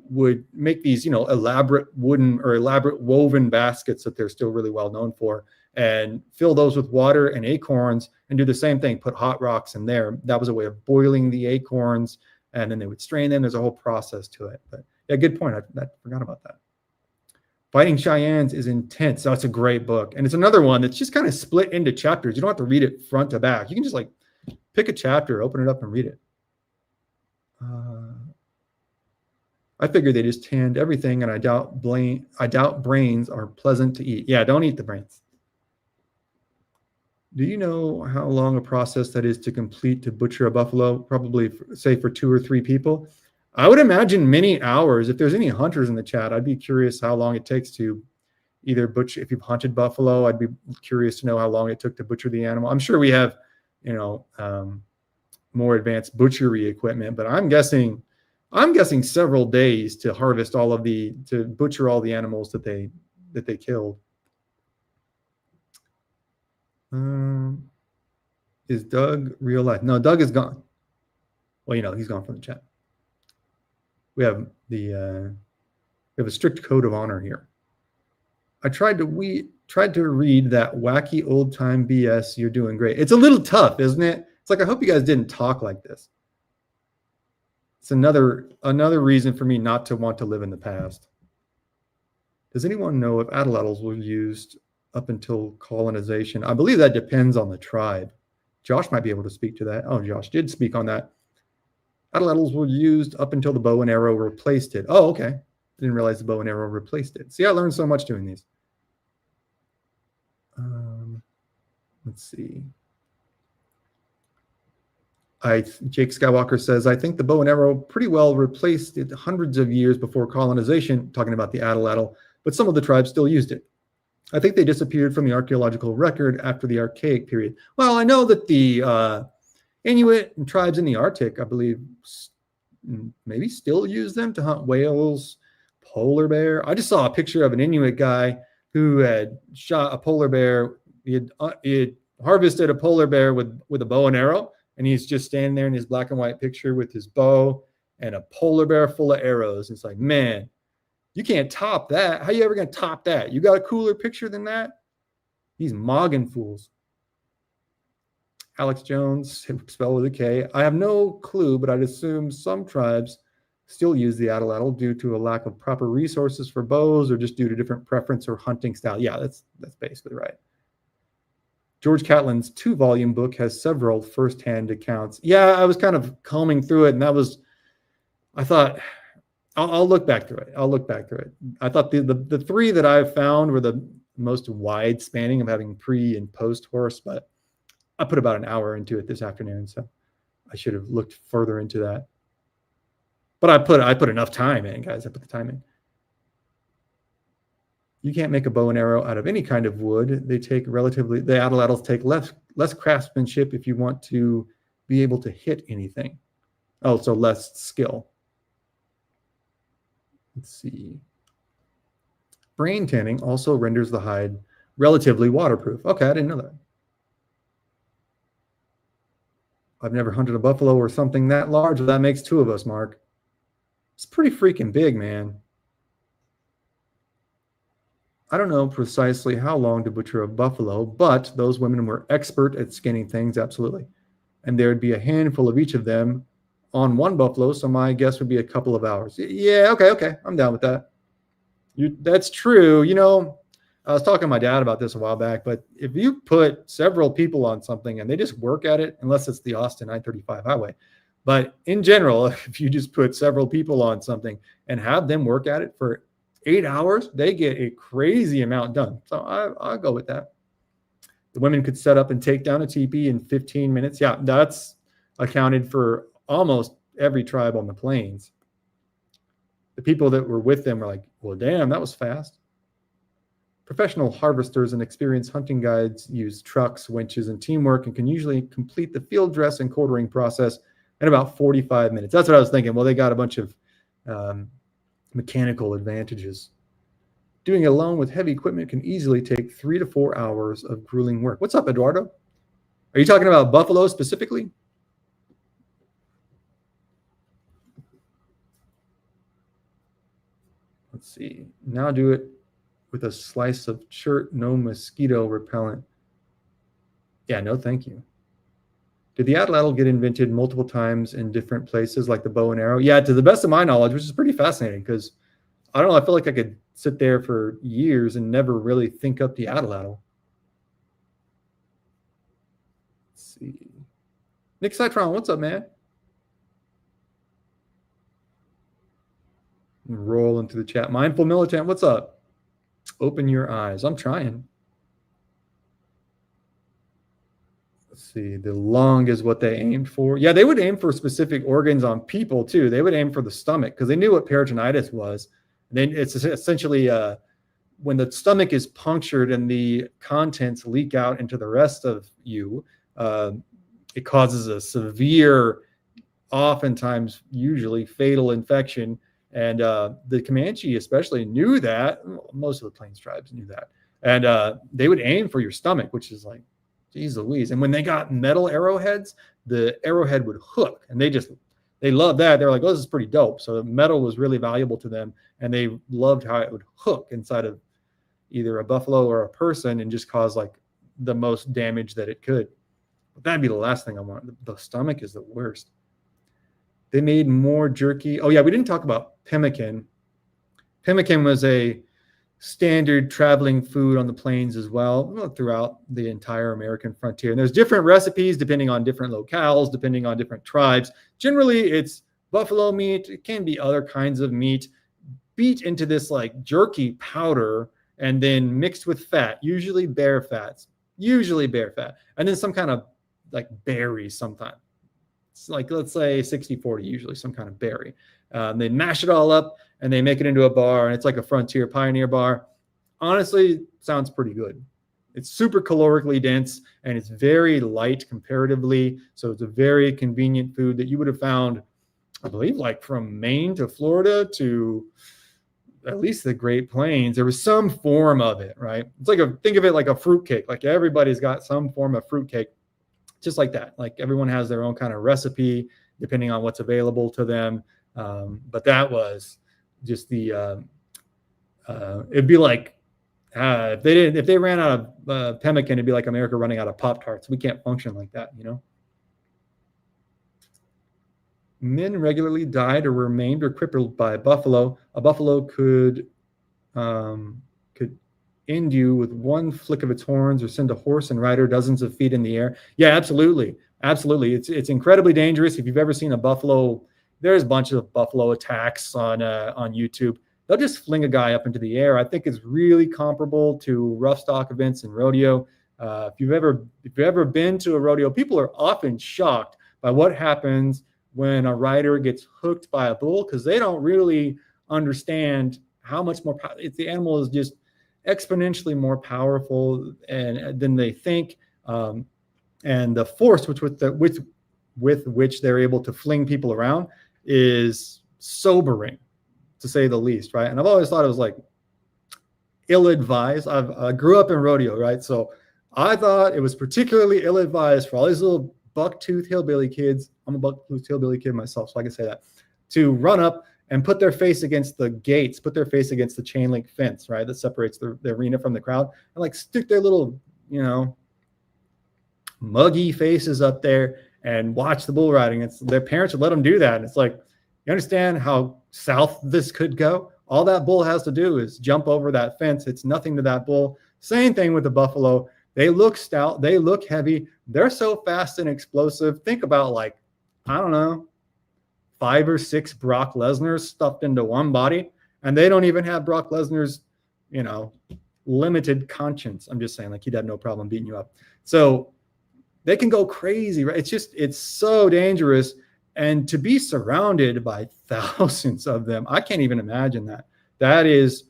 would make these, elaborate wooden or elaborate woven baskets that they're still really well known for, and fill those with water and acorns and do the same thing, put hot rocks in there. That was a way of boiling the acorns, and then they would strain them. There's a whole process to it. But yeah, good point. I forgot about that. Fighting Cheyennes is intense. That's a great book. And it's another one that's just kind of split into chapters. You don't have to read it front to back. You can just pick a chapter, open it up and read it. I figured they just tanned everything, and I doubt brains are pleasant to eat. Yeah, don't eat the brains. Do you know how long a process that is to complete to butcher a buffalo? Probably, say, for 2 or 3 people. I would imagine many hours. If there's any hunters in the chat, I'd be curious how long it takes to either butcher. If you've hunted buffalo, I'd be curious to know how long it took to butcher the animal. I'm sure we have, more advanced butchery equipment, but I'm guessing several days to butcher all the animals that they killed. Is Doug real life? No, Doug is gone. Well, he's gone from the chat. We have a strict code of honor here. I tried to read that wacky old time BS. You're doing great. It's a little tough, isn't it? It's like, I hope you guys didn't talk like this. It's another reason for me not to want to live in the past. Does anyone know if atlatls were used up until colonization? I believe that depends on the tribe. Josh might be able to speak to that. Oh, Josh did speak on that. Atlatls were used up until the bow and arrow replaced it. Oh, okay. I didn't realize the bow and arrow replaced it. See, I learned so much doing these. Let's see. Jake Skywalker says, I think the bow and arrow pretty well replaced it hundreds of years before colonization, talking about the atlatl, but some of the tribes still used it. I think they disappeared from the archaeological record after the Archaic period. Well, I know that the Inuit and tribes in the Arctic, I believe, maybe still use them to hunt whales, polar bear. I just saw a picture of an Inuit guy who had shot a polar bear. He had harvested a polar bear with a bow and arrow, and he's just standing there in his black and white picture with his bow and a polar bear full of arrows. It's like, man, you can't top that. How you ever going to top that? You got a cooler picture than that? These Moggin fools. Alex Jones, spelled with a K. I have no clue, but I'd assume some tribes still use the atlatl due to a lack of proper resources for bows or just due to different preference or hunting style. Yeah, that's basically right. George Catlin's 2-volume book has several firsthand accounts. Yeah, I was kind of combing through it, and I thought, I'll look back through it. I thought the 3 that I've found were the most wide spanning of having pre and post horse, but I put about an hour into it this afternoon, so I should have looked further into that. But I put enough time in, guys. I put the time in. You can't make a bow and arrow out of any kind of wood. The atlatls take less craftsmanship if you want to be able to hit anything. Oh, so less skill. Let's see. Brain tanning also renders the hide relatively waterproof. Okay, I didn't know that. I've never hunted a buffalo or something that large. That makes 2 of us, Mark. It's pretty freaking big, man. I don't know precisely how long to butcher a buffalo, but those women were expert at skinning things, absolutely. And there would be a handful of each of them on one buffalo, so my guess would be a couple of hours. Yeah, okay. I'm down with that. That's true. You know, I was talking to my dad about this a while back, but if you put several people on something and they just work at it, unless it's the Austin I-35 highway, but in general, if you just put several people on something and have them work at it for 8 hours, they get a crazy amount done. So I'll go with that. The women could set up and take down a teepee in 15 minutes. Yeah, that's accounted for almost every tribe on the plains. The people that were with them were like, well, damn, that was fast. Professional harvesters and experienced hunting guides use trucks, winches, and teamwork and can usually complete the field dress and quartering process in about 45 minutes. That's what I was thinking. Well, they got a bunch of mechanical advantages. Doing it alone with heavy equipment can easily take 3 to 4 hours of grueling work. What's up, Eduardo? Are you talking about buffalo specifically? Let's see. Now do it with a slice of chert, no mosquito repellent. Yeah, no, thank you. Did the atlatl get invented multiple times in different places like the bow and arrow? Yeah, to the best of my knowledge, which is pretty fascinating because I don't know, I feel like I could sit there for years and never really think up the atlatl. Let's see. Nick Citron, what's up, man? Roll into the chat. Mindful Militant, what's up? Open your eyes. I'm trying. Let's see. The lung is what they aimed for. Yeah, they would aim for specific organs on people too. They would aim for the stomach because they knew what peritonitis was. Then it's essentially when the stomach is punctured and the contents leak out into the rest of you, it causes a severe, oftentimes, usually fatal infection. And the Comanche especially knew that. Most of the Plains tribes knew that. And they would aim for your stomach, which is like, geez Louise. And when they got metal arrowheads, the arrowhead would hook. And they loved that. They were like, oh, this is pretty dope. So metal was really valuable to them. And they loved how it would hook inside of either a buffalo or a person and just cause like the most damage that it could. But that'd be the last thing I want. The stomach is the worst. They made more jerky. Oh, yeah, we didn't talk about pemmican. Pemmican was a standard traveling food on the plains as well throughout the entire American frontier. And there's different recipes depending on different locales, depending on different tribes. Generally, it's buffalo meat. It can be other kinds of meat beat into this like jerky powder and then mixed with fat, usually bear fats. usually bear fat, and then some kind of like berry sometimes. It's like, let's say 60-40, usually some kind of berry. They mash it all up and they make it into a bar, and it's like a Frontier Pioneer bar. Honestly, sounds pretty good. It's super calorically dense and it's very light comparatively. So it's a very convenient food that you would have found, I believe, like from Maine to Florida to at least the Great Plains. There was some form of it, right? It's like think of it like a fruitcake. Like everybody's got some form of fruitcake, just like that. Like everyone has their own kind of recipe depending on what's available to them. But that was just it'd be like, if they ran out of pemmican, it'd be like America running out of Pop-Tarts. We can't function like that, you know? Men regularly died or were maimed or crippled by a buffalo. A buffalo could end you with one flick of its horns or send a horse and rider dozens of feet in the air. Yeah, absolutely. Absolutely. It's incredibly dangerous. If you've ever seen a buffalo, there's a bunch of buffalo attacks on YouTube. They'll just fling a guy up into the air. I think it's really comparable to rough stock events in rodeo. If you've ever been to a rodeo, people are often shocked by what happens when a rider gets hooked by a bull, because they don't really understand how much more the animal is just exponentially more powerful than they think, and the force with which they're able to fling people around is sobering, to say the least, right? And I've always thought it was like ill-advised. I grew up in rodeo, right? So I thought it was particularly ill-advised for all these little buck-toothed hillbilly kids. I'm a buck-toothed hillbilly kid myself, so I can say that, to run up and put their face against the gates, put their face against the chain link fence, right, that separates the arena from the crowd, and like stick their little, muggy faces up there and watch the bull riding. Their parents would let them do that. And it's like, you understand how south this could go? All that bull has to do is jump over that fence. It's nothing to that bull. Same thing with the buffalo. They look stout. They look heavy. They're so fast and explosive. Think about, like, I don't know, 5 or 6 Brock Lesnars stuffed into one body. And they don't even have Brock Lesnar's, limited conscience. I'm just saying, like, he'd have no problem beating you up. So they can go crazy, right? It's so dangerous. And to be surrounded by thousands of them, I can't even imagine that. That is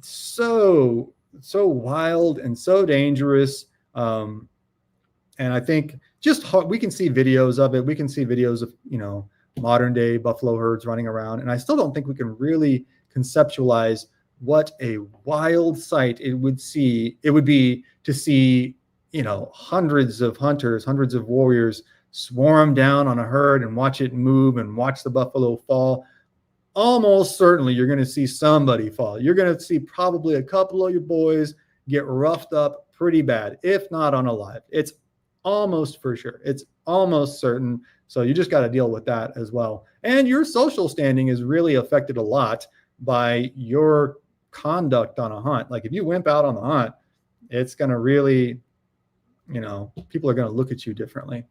so wild and so dangerous. And I think we can see videos of it. We can see videos of, modern day buffalo herds running around. And I still don't think we can really conceptualize what a wild sight it would be to see, hundreds of hunters, hundreds of warriors swarm down on a herd and watch it move and watch the buffalo fall. Almost certainly you're going to see somebody fall. You're going to see probably a couple of your boys get roughed up pretty bad, if not unalive. It's almost for sure. It's almost certain. So you just got to deal with that as well. And your social standing is really affected a lot by your conduct on a hunt. Like if you wimp out on the hunt, it's going to really, people are going to look at you differently.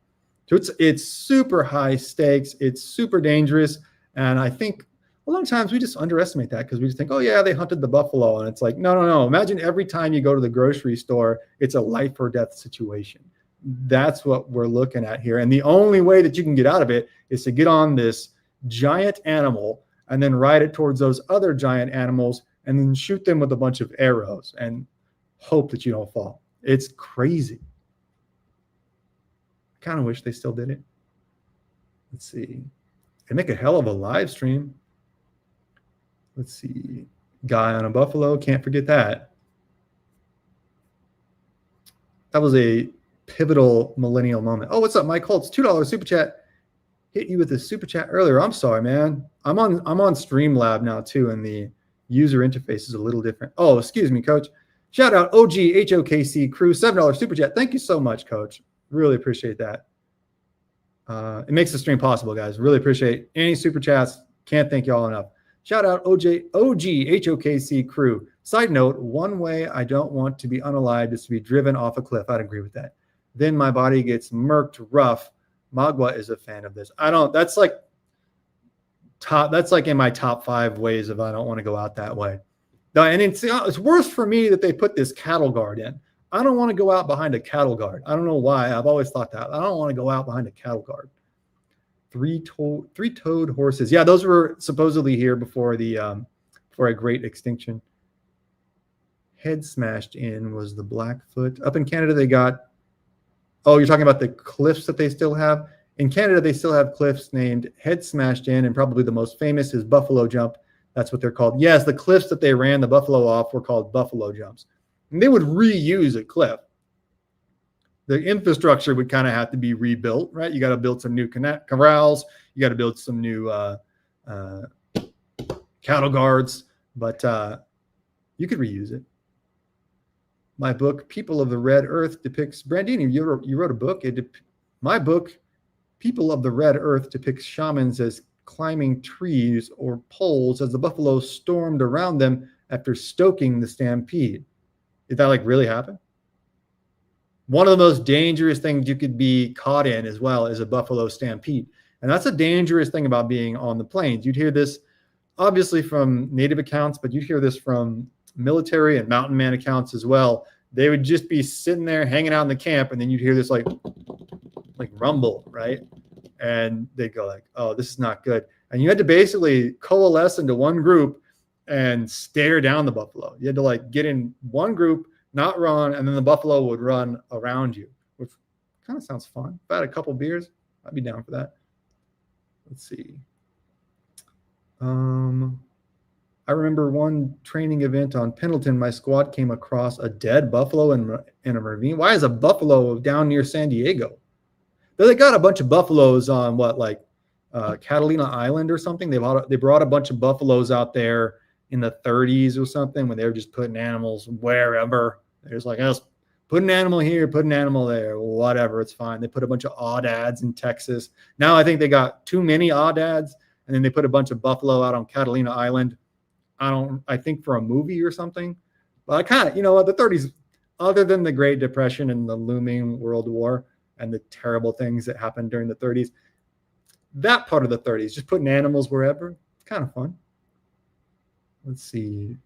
So it's super high stakes. It's super dangerous. And I think a lot of times we just underestimate that because we just think, oh yeah, they hunted the buffalo. And it's like, no. Imagine every time you go to the grocery store, it's a life or death situation. That's what we're looking at here. And the only way that you can get out of it is to get on this giant animal and then ride it towards those other giant animals and then shoot them with a bunch of arrows and hope that you don't fall. It's crazy. I kind of wish they still did it. Let's see. They make a hell of a live stream. Let's see. Guy on a buffalo. Can't forget that. That was a pivotal millennial moment. Oh, what's up, Mike Holtz? $2 super chat. Hit you with a super chat earlier. I'm sorry, man. I'm on Streamlab now too, and the user interface is a little different. Oh, excuse me, Coach. Shout out OG HOKC crew, $7 super chat. Thank you so much, Coach. Really appreciate that. It makes the stream possible, guys. Really appreciate any super chats. Can't thank y'all enough. Shout out OG HOKC crew. Side note, one way I don't want to be unalived is to be driven off a cliff. I'd agree with that. Then my body gets murked rough. Magua is a fan of this. That's like in my top 5 ways of I don't want to go out that way. And it's worse for me that they put this cattle guard in. I don't want to go out behind a cattle guard. I don't know why. I've always thought that. I don't want to go out behind a cattle guard. Three-toed horses. Yeah, those were supposedly here before for a great extinction. Head smashed in was the Blackfoot. Up in Canada, they got. Oh, you're talking about the cliffs that they still have? In Canada, they still have cliffs named Head Smashed In, and probably the most famous is Buffalo Jump. That's what they're called. Yes, the cliffs that they ran the buffalo off were called buffalo jumps. And they would reuse a cliff. The infrastructure would kind of have to be rebuilt, right? You got to build some new corrals. You got to build some new cattle guards, but you could reuse it. My book, People of the Red Earth, depicts, Brandini, you wrote a book. My book, People of the Red Earth, depicts shamans as climbing trees or poles as the buffalo stormed around them after stoking the stampede. Did that like really happen? One of the most dangerous things you could be caught in as well is a buffalo stampede. And that's a dangerous thing about being on the plains. You'd hear this obviously from native accounts, but you'd hear this from military and mountain man accounts as well. They would just be sitting there hanging out in the camp, and then you'd hear this like rumble, right? And they'd go like, oh, this is not good. And you had to basically coalesce into one group and stare down the buffalo. You had to like get in one group, not run, and then the buffalo would run around you, which kind of sounds fun. If I had a couple beers, I'd be down for that. Let's see. I remember one training event on Pendleton, my squad came across a dead buffalo in a ravine. Why is a buffalo down near San Diego? They got a bunch of buffaloes on Catalina Island or something. They brought a bunch of buffaloes out there in the 30s or something when they were just putting animals wherever. They're just like, let's put an animal here, put an animal there, whatever, it's fine. They put a bunch of audads in Texas. Now I think they got too many audads, and then they put a bunch of buffalo out on Catalina Island. I think for a movie or something. But I kind of, the 30s, other than the Great Depression and the looming World War and the terrible things that happened during the 30s, that part of the 30s, just putting animals wherever, it's kind of fun. Let's see.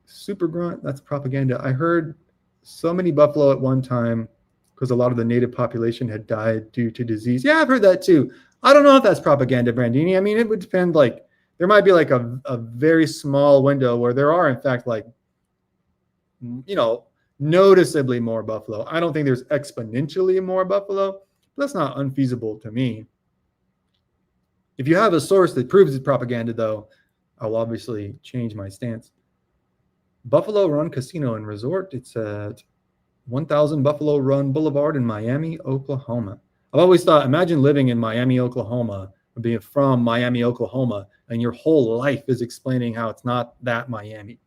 Super grunt, that's propaganda. I heard so many buffalo at one time because a lot of the native population had died due to disease. Yeah, I've heard that too. I don't know if that's propaganda, Brandini. I mean, it would depend, there might be a very small window where there are, in fact, noticeably more buffalo. I don't think there's exponentially more buffalo. That's not unfeasible to me. If you have a source that proves it's propaganda, though, I'll obviously change my stance. Buffalo Run Casino and Resort. It's at 1000 Buffalo Run Boulevard in Miami, Oklahoma. I've always thought, imagine living in Miami, Oklahoma, or being from Miami, Oklahoma, and your whole life is explaining how it's not that Miami.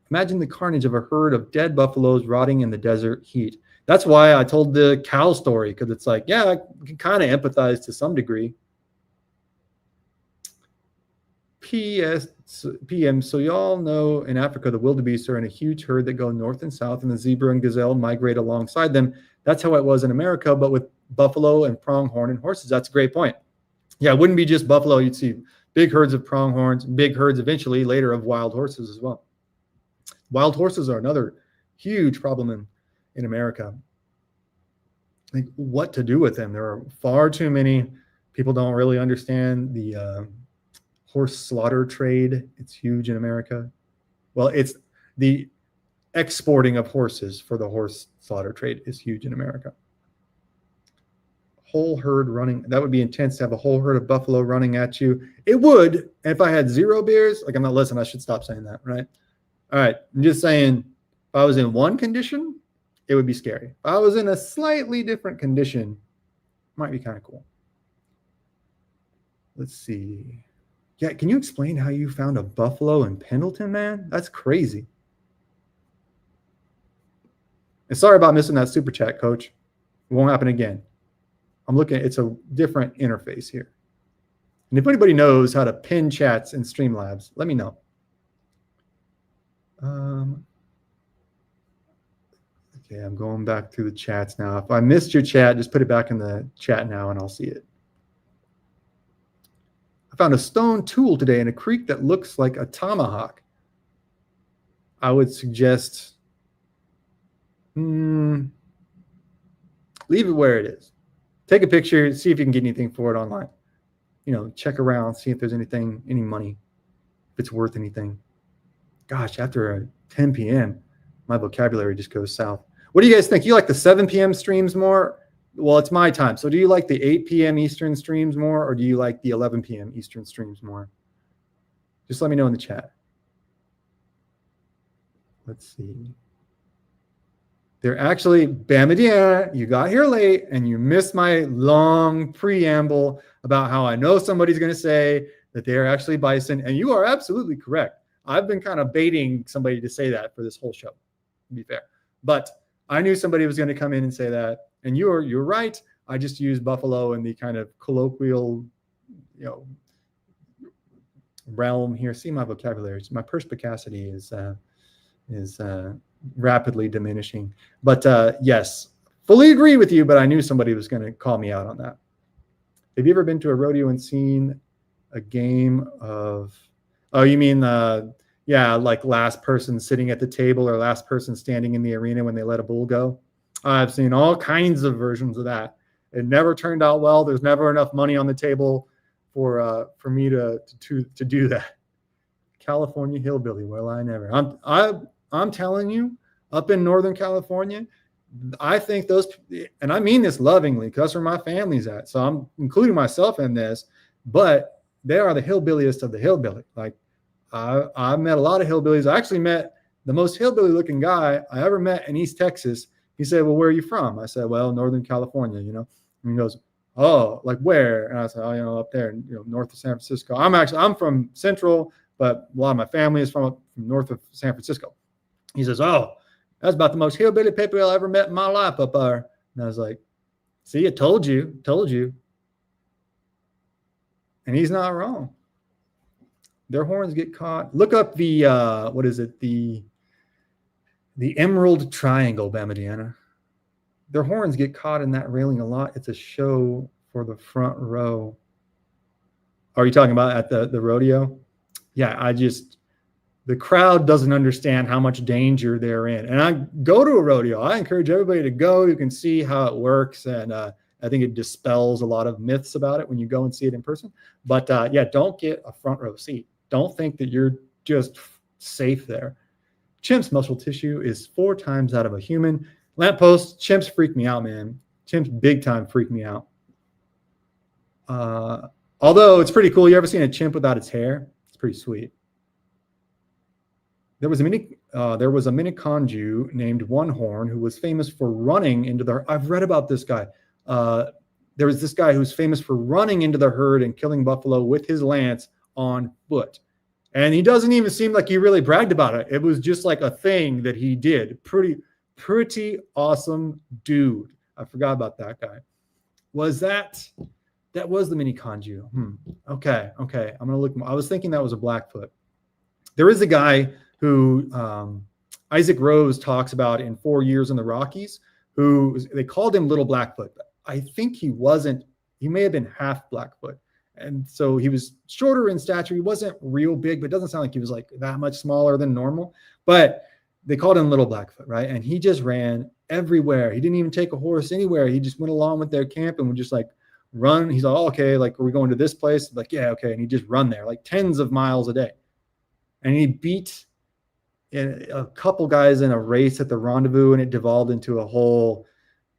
Imagine the carnage of a herd of dead buffaloes rotting in the desert heat. That's why I told the cow story, because it's like, yeah, I can kind of empathize to some degree. PM, so y'all know in Africa, the wildebeest are in a huge herd that go north and south, and the zebra and gazelle migrate alongside them. That's how it was in America, but with buffalo and pronghorn and horses. That's a great point. Yeah, it wouldn't be just buffalo. You'd see big herds of pronghorns, big herds eventually later of wild horses as well. Wild horses are another huge problem in America. Like what to do with them. There are far too many. People don't really understand the horse slaughter trade. It's huge in America. Well, it's the exporting of horses for the horse slaughter trade is huge in America. Whole herd running. That would be intense to have a whole herd of buffalo running at you. It would. And if I had 0 beers, I'm not listening. I should stop saying that, right? All right. I'm just saying, if I was in one condition, it would be scary. If I was in a slightly different condition, it might be kind of cool. Let's see. Yeah, can you explain how you found a buffalo in Pendleton, man? That's crazy. And sorry about missing that super chat, Coach. It won't happen again. I'm looking, it's a different interface here. And if anybody knows how to pin chats in Streamlabs, let me know. Okay, I'm going back through the chats now. If I missed your chat, just put it back in the chat now and I'll see it. I found a stone tool today in a creek that looks like a tomahawk. I would suggest leave it where it is. Take a picture, see if you can get anything for it online. Check around, see if there's anything, any money, if it's worth anything. Gosh, after 10 p.m., my vocabulary just goes south. What do you guys think? You like the 7 p.m. streams more? Well, it's my time. So do you like the 8 p.m. Eastern streams more, or do you like the 11 p.m. Eastern streams more? Just let me know in the chat. Let's see. They're actually, Bamidiana, you got here late and you missed my long preamble about how I know somebody's going to say that they are actually bison, and you are absolutely correct. I've been kind of baiting somebody to say that for this whole show, to be fair. But I knew somebody was going to come in and say that, and you're right. I just used buffalo in the kind of colloquial, realm here. See my vocabulary. My perspicacity is rapidly diminishing. But yes, fully agree with you, but I knew somebody was going to call me out on that. Have you ever been to a rodeo and seen a game of, oh, you mean, like last person sitting at the table or last person standing in the arena when they let a bull go? I've seen all kinds of versions of that. It never turned out well. There's never enough money on the table for me to do that. California hillbilly. Well, I never. I'm telling you, up in Northern California, I think those, and I mean this lovingly, because that's where my family's at. So I'm including myself in this, but they are the hillbilliest of the hillbilly. Like I met a lot of hillbillies. I actually met the most hillbilly looking guy I ever met in East Texas. He said, well, where are you from? I said, well, Northern California, And he goes, oh, like where? And I said, oh, up there, north of San Francisco. I'm from Central, but a lot of my family is from north of San Francisco. He says, oh, that's about the most hillbilly people I ever met in my life up there. And I was like, see, I told you. And he's not wrong. Their horns get caught. Look up the, what is it? The Emerald Triangle, Bamidiana. Their horns get caught in that railing a lot. It's a show for the front row. Are you talking about at the rodeo? Yeah, the crowd doesn't understand how much danger they're in. And I go to a rodeo. I encourage everybody to go. You can see how it works. And I think it dispels a lot of myths about it when you go and see it in person. But yeah, don't get a front row seat. Don't think that you're just safe there. Chimp's muscle tissue is 4 times that of a human. Lamppost, chimps freak me out, man. Chimps big time freak me out. Although it's pretty cool. You ever seen a chimp without its hair? It's pretty sweet. There was a Miniconjou named One Horn who was famous for running into the. I've read about this guy. There was this guy who's famous for running into the herd and killing buffalo with his lance on foot. And he doesn't even seem like he really bragged about it. It was just like a thing that he did. Pretty awesome dude. I forgot about that guy. That was the Miniconjou. Okay. I'm going to look. I was thinking that was a Blackfoot. There is a guy who Isaac Rose talks about in 4 Years in the Rockies, who they called him Little Blackfoot. I think he wasn't. He may have been half Blackfoot. And so he was shorter in stature. He wasn't real big, but it doesn't sound like he was like that much smaller than normal. But they called him Little Blackfoot, right? And he just ran everywhere. He didn't even take a horse anywhere. He just went along with their camp and would just like run. He's like, oh, okay, like, are we going to this place? Like, yeah, okay. And he just run there like tens of miles a day. And he beat a couple guys in a race at the rendezvous, and it devolved into a whole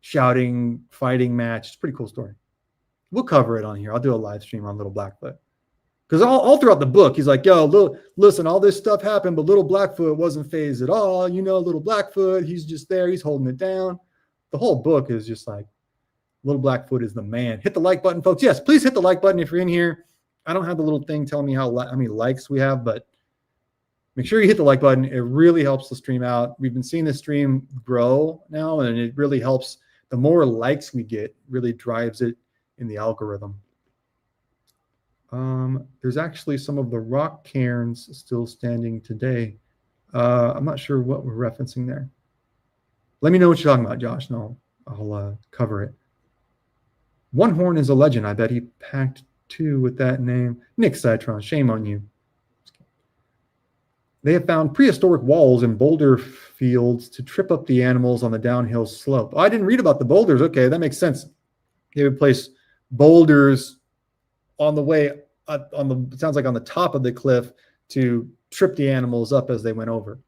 shouting, fighting match. It's a pretty cool story. We'll cover it on here. I'll do a live stream on Little Blackfoot. Because all throughout the book, he's like, yo, listen, all this stuff happened, but Little Blackfoot wasn't phased at all. Little Blackfoot, he's just there. He's holding it down. The whole book is just like, Little Blackfoot is the man. Hit the like button, folks. Yes, please hit the like button if you're in here. I don't have the little thing telling me how many likes we have, but make sure you hit the like button. It really helps the stream out. We've been seeing the stream grow now, and it really helps. The more likes we get, really drives it in the algorithm. There's actually some of the rock cairns still standing today. I'm not sure what we're referencing there. Let me know what you're talking about, Josh, and I'll cover it. One Horn is a legend. I bet he packed 2 with that name. Nick Citron, shame on you. They have found prehistoric walls and boulder fields to trip up the animals on the downhill slope. Oh, I didn't read about the boulders. Okay, that makes sense. They would place boulders on the way on the, it sounds like on the top of the cliff to trip the animals up as they went over.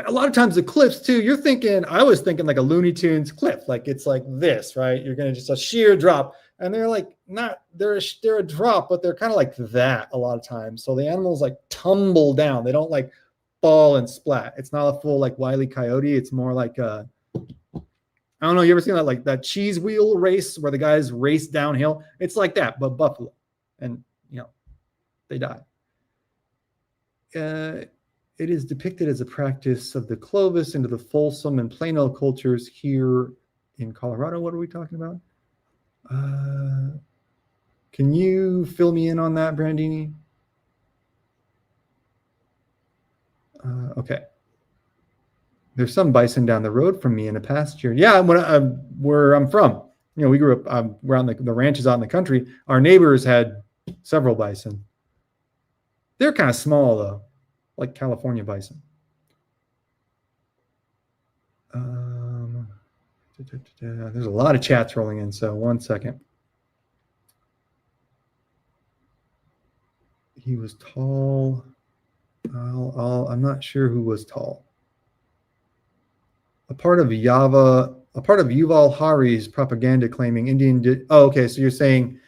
A lot of times the cliffs too, you're thinking, I was thinking like a Looney Tunes cliff, like it's like this, right? You're going to just a sheer drop, and they're like not, they're a drop, but they're kind of like that a lot of times. So the animals like tumble down. They don't like fall and splat. It's not a full like Wile E. Coyote. It's more like I don't know. You ever seen that like that cheese wheel race where the guys race downhill? It's like that, but buffalo, and you know they die. It is depicted as a practice of the Clovis into the Folsom and Plano cultures here in Colorado. What are we talking about? Can you fill me in on that, Brandini? Okay. There's some bison down the road from me in a pasture. Yeah, where I'm from. You know, we grew up around the ranches out in the country. Our neighbors had several bison. They're kind of small though, like California bison. There's a lot of chats rolling in, so 1 second. He was tall. I'm not sure who was tall. A part of Yuval Hari's propaganda claiming Indian did. Oh, okay. So you're saying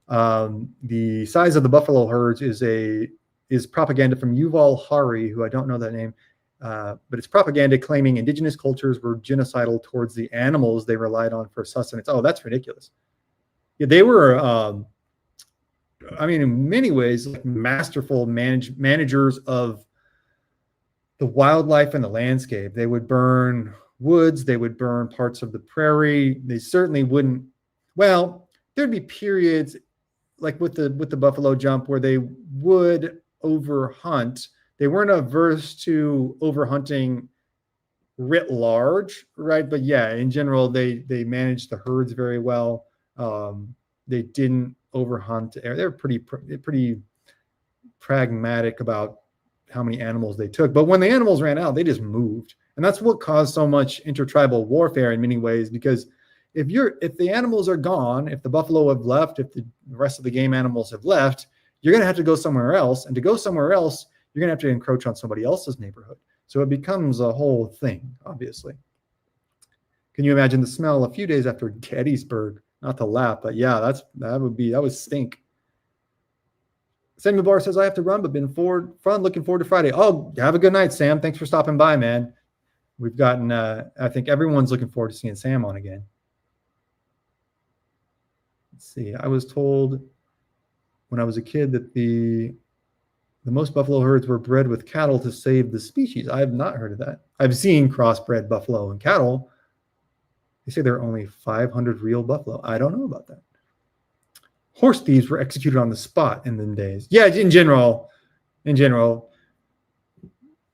the size of the buffalo herds is propaganda from Yuval Hari, who I don't know that name, but it's propaganda claiming indigenous cultures were genocidal towards the animals they relied on for sustenance. Oh, that's ridiculous. Yeah, they were. I mean, in many ways, like masterful managers of the wildlife and the landscape. They would burn woods. They would burn parts of the prairie. They certainly wouldn't. Well, there'd be periods like with the buffalo jump where they would overhunt. They weren't averse to overhunting writ large, right? But yeah, in general, they managed the herds very well. They didn't overhunt. They're pretty pragmatic about how many animals they took. But when the animals ran out, they just moved. And that's what caused so much intertribal warfare in many ways, because if the animals are gone, if the buffalo have left, if the rest of the game animals have left, you're going to have to go somewhere else. And to go somewhere else, you're going to have to encroach on somebody else's neighborhood. So it becomes a whole thing, obviously. Can you imagine the smell a few days after Gettysburg? Not to laugh, but yeah, that would stink. Samuel Barr says, I have to run, but been fun. Looking forward to Friday. Oh, have a good night, Sam. Thanks for stopping by, man. We've gotten, I think everyone's looking forward to seeing Sam on again. Let's see. I was told when I was a kid that the most buffalo herds were bred with cattle to save the species. I have not heard of that. I've seen crossbred buffalo and cattle. They say there are only 500 real buffalo. I don't know about that. Horse thieves were executed on the spot in them days. Yeah, in general,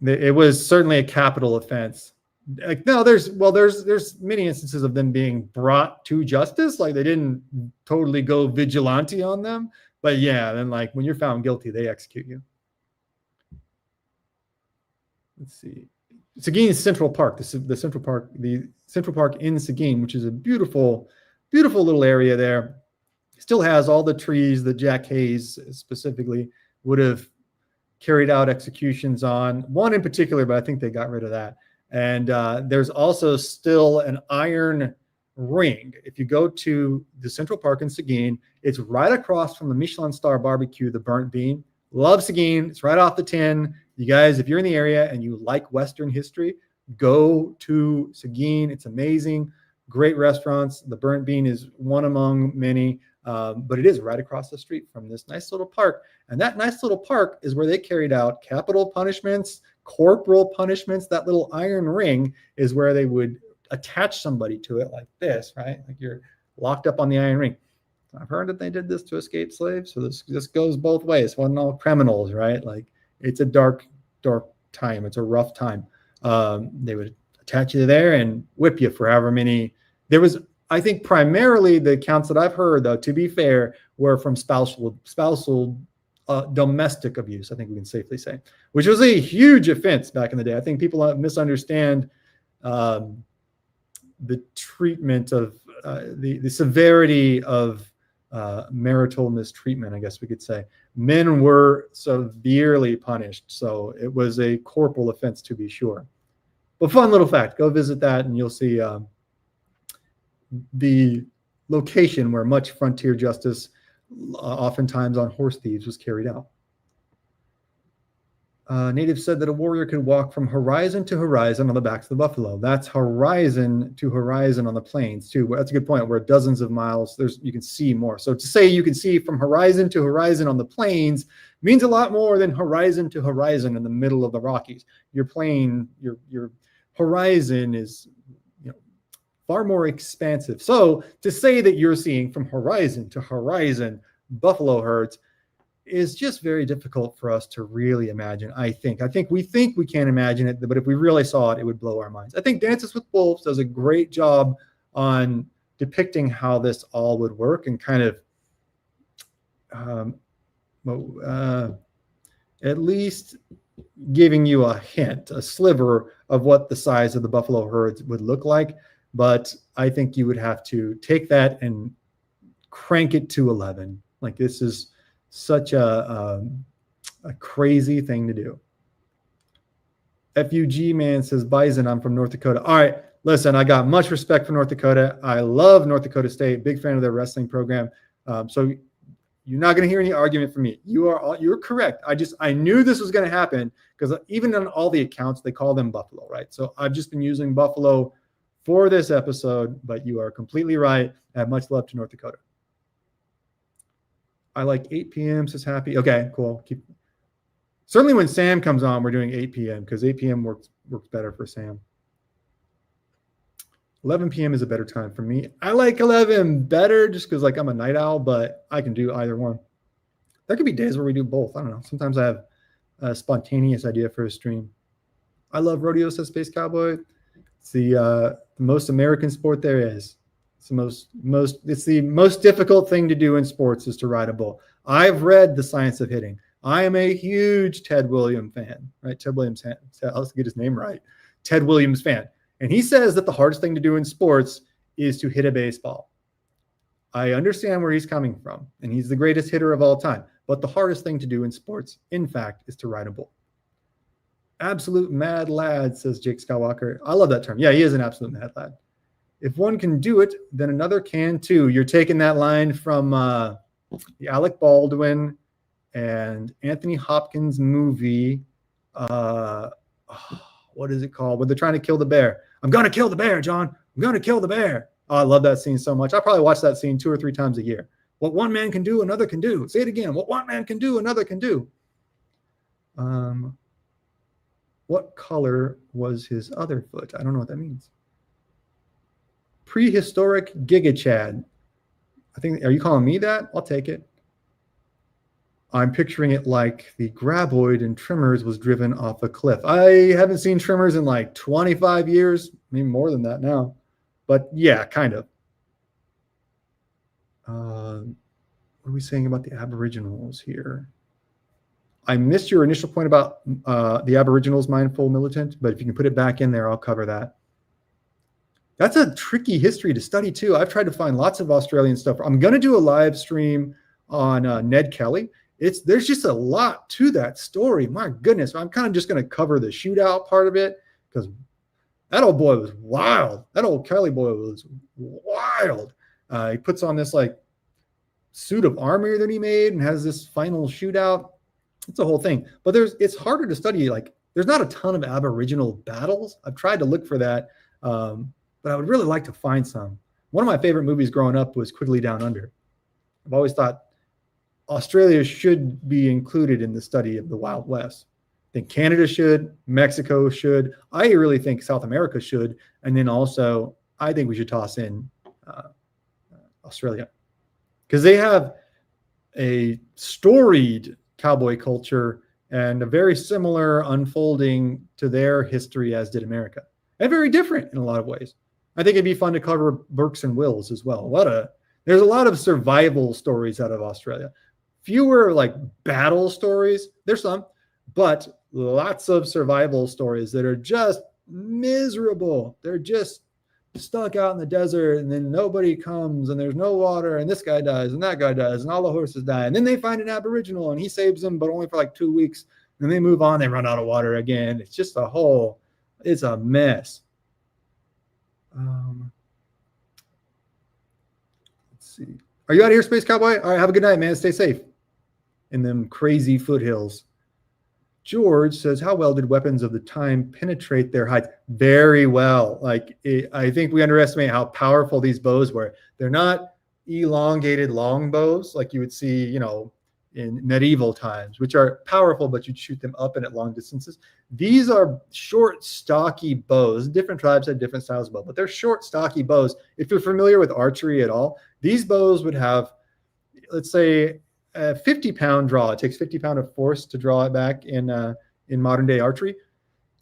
it was certainly a capital offense. Like, no, there's many instances of them being brought to justice. Like they didn't totally go vigilante on them, but yeah, then like when you're found guilty, they execute you. Let's see. Seguin's Central Park, the Central Park in Seguin, which is a beautiful, beautiful little area there. Still has all the trees that Jack Hayes specifically would have carried out executions on. One in particular, but I think they got rid of that. And there's also still an iron ring. If you go to the Central Park in Seguin, it's right across from the Michelin Star Barbecue, the Burnt Bean. Love Seguin. It's right off the 10. You guys, if you're in the area and you like Western history, go to Seguin. It's amazing. Great restaurants. The Burnt Bean is one among many, but it is right across the street from this nice little park. And that nice little park is where they carried out capital punishments, corporal punishments. That little iron ring is where they would attach somebody to it like this, right? Like you're locked up on the iron ring. I've heard that they did this to escape slaves. So this goes both ways. It wasn't all criminals, right? Like it's a dark time. It's a rough time. They would attach you there and whip you for however many. There was, I think, primarily the accounts that I've heard, though, to be fair, were from spousal domestic abuse, I think we can safely say, which was a huge offense back in the day. I think people misunderstand the treatment of the severity of marital mistreatment, I guess we could say. Men were severely punished, so it was a corporal offense to be sure. But fun little fact, go visit that and you'll see the location where much frontier justice, oftentimes on horse thieves, was carried out. Native said that a warrior could walk from horizon to horizon on the backs of the buffalo. That's horizon to horizon on the plains too. That's a good point. Where dozens of miles, you can see more. So to say you can see from horizon to horizon on the plains means a lot more than horizon to horizon in the middle of the Rockies. Your plain, your horizon is far more expansive. So to say that you're seeing from horizon to horizon buffalo herds is just very difficult for us to really imagine. I think we can imagine it, but if we really saw it, it would blow our minds. I think Dances with Wolves does a great job on depicting how this all would work and kind of at least giving you a hint, a sliver of what the size of the buffalo herds would look like. But I think you would have to take that and crank it to 11. Like, this is such a crazy thing to do. FUG man says, Bison, I'm from North Dakota. All right, listen, I got much respect for North Dakota. I love North Dakota State, big fan of their wrestling program. So you're not going to hear any argument from me. You're correct. I knew this was going to happen because even on all the accounts, they call them Buffalo, right? So I've just been using Buffalo for this episode, but you are completely right. I have much love to North Dakota. I like 8 p.m. says Happy. Okay, cool. Certainly when Sam comes on, we're doing 8 p.m. because 8 p.m. works better for Sam. 11 p.m. is a better time for me. I like 11 better just because I'm a night owl, but I can do either one. There could be days where we do both. I don't know. Sometimes I have a spontaneous idea for a stream. I love rodeo, says Space Cowboy. It's the most American sport there is. It's the most difficult thing to do in sports is to ride a bull. I've read The Science of Hitting. I am a huge Ted Williams fan, right? Ted Williams fan. Let's get his name right. Ted Williams fan. And he says that the hardest thing to do in sports is to hit a baseball. I understand where he's coming from, and he's the greatest hitter of all time. But the hardest thing to do in sports, in fact, is to ride a bull. Absolute mad lad, says Jake Skywalker. I love that term. Yeah, he is an absolute mad lad. If one can do it, then another can too. You're taking that line from the Alec Baldwin and Anthony Hopkins movie. What is it called? Where they're trying to kill the bear. I'm going to kill the bear, John. I'm going to kill the bear. Oh, I love that scene so much. I probably watch that scene 2 or 3 times a year. What one man can do, another can do. Say it again. What one man can do, another can do. What color was his other foot? I don't know what that means. Prehistoric Giga Chad. I think, are you calling me that? I'll take it. I'm picturing it like the graboid in Tremors was driven off a cliff. I haven't seen Tremors in like 25 years, maybe more than that now. But yeah, kind of. What are we saying about the Aboriginals here? I missed your initial point about the Aboriginals mindful militant, but if you can put it back in there, I'll cover that. That's a tricky history to study too. I've tried to find lots of Australian stuff. I'm going to do a live stream on Ned Kelly. There's just a lot to that story. My goodness. I'm kind of just going to cover the shootout part of it because that old boy was wild. That old Kelly boy was wild. He puts on this like suit of armor that he made and has this final shootout. It's a whole thing. But it's harder to study. Like, there's not a ton of Aboriginal battles. I've tried to look for that. But I would really like to find some. One of my favorite movies growing up was Quigley Down Under. I've always thought Australia should be included in the study of the Wild West. I think Canada should, Mexico should. I really think South America should. And then also, I think we should toss in Australia. Because they have a storied cowboy culture and a very similar unfolding to their history as did America. And very different in a lot of ways. I think it'd be fun to cover Burks and Wills as well. There's a lot of survival stories out of Australia. fewer like battle stories. There's some, but lots of survival stories that are just miserable. They're just stuck out in the desert, and then nobody comes, and there's no water, and this guy dies, and that guy dies, and all the horses die. And then they find an Aboriginal, and he saves them, but only for like 2 weeks. And they move on, they run out of water again. It's just it's a mess. Let's see. Are you out of here, Space Cowboy? All right, have a good night, man. Stay safe in them crazy foothills. George says, how well did weapons of the time penetrate their hides? Very well. I think we underestimate how powerful these bows were. They're not elongated long bows like you would see, in medieval times, which are powerful, but you'd shoot them up and at long distances. These are short, stocky bows. Different tribes had different styles of bow, but they're short, stocky bows. If you're familiar with archery at all, these bows would have, let's say, a 50-pound draw. It takes 50 pounds of force to draw it back in modern day archery.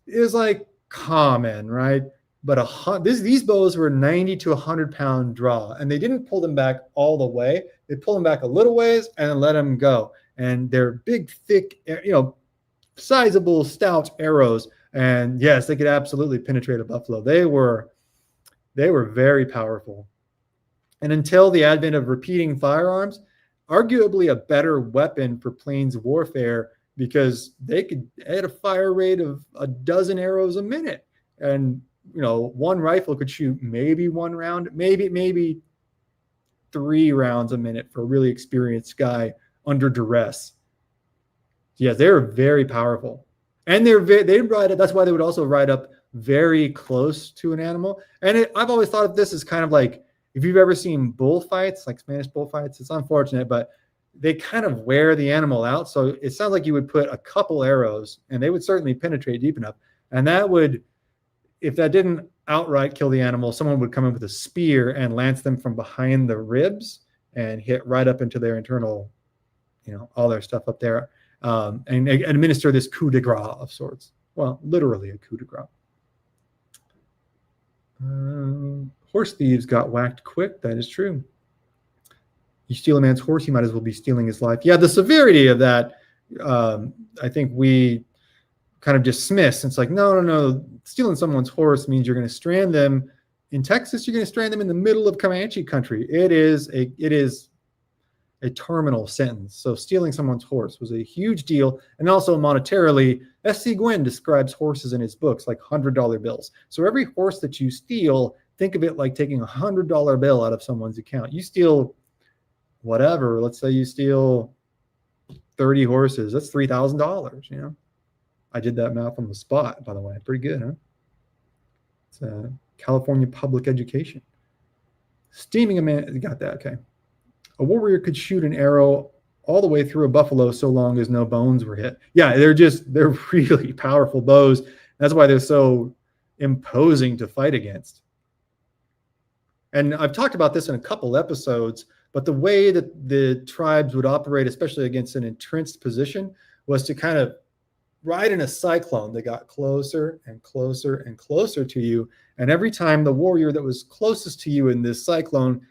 Is like common, right? But these bows were 90 to 100-pound draw, and they didn't pull them back all the way. They pull them back a little ways and then let them go. And they're big, thick, sizable, stout arrows. And yes, they could absolutely penetrate a buffalo. They were very powerful. And until the advent of repeating firearms, arguably a better weapon for plains warfare, because they had a fire rate of 12 arrows a minute. And, one rifle could shoot maybe one round, maybe 3 rounds a minute for a really experienced guy under duress. Yeah, they're very powerful. And they ride it. That's why they would also ride up very close to an animal. And I've always thought of this as kind of like, if you've ever seen bullfights, like Spanish bullfights, it's unfortunate, but they kind of wear the animal out. So it sounds like you would put a couple arrows, and they would certainly penetrate deep enough. And that would, if that didn't outright kill the animal, someone would come in with a spear and lance them from behind the ribs and hit right up into their internal, all their stuff up there, and administer this coup de grace of sorts. Well, literally a coup de grace. Horse thieves got whacked quick. That is true. You steal a man's horse, you might as well be stealing his life. Yeah, the severity of that, I think we kind of dismiss. It's like, no. Stealing someone's horse means you're going to strand them. In Texas, you're going to strand them in the middle of Comanche country. It is a terminal sentence. So stealing someone's horse was a huge deal. And also monetarily, S.C. Gwynn describes horses in his books like $100 bills. So every horse that you steal, think of it like taking a $100 bill out of someone's account. You steal whatever. Let's say you steal 30 horses. That's $3,000, I did that math on the spot, by the way. Pretty good, huh? It's California public education. Steaming a man, got that, okay. A warrior could shoot an arrow all the way through a buffalo so long as no bones were hit. Yeah, they're really powerful bows. That's why they're so imposing to fight against. And I've talked about this in a couple episodes, but the way that the tribes would operate, especially against an entrenched position, was to kind of ride in a cyclone that got closer and closer and closer to you. And every time the warrior that was closest to you in this cyclone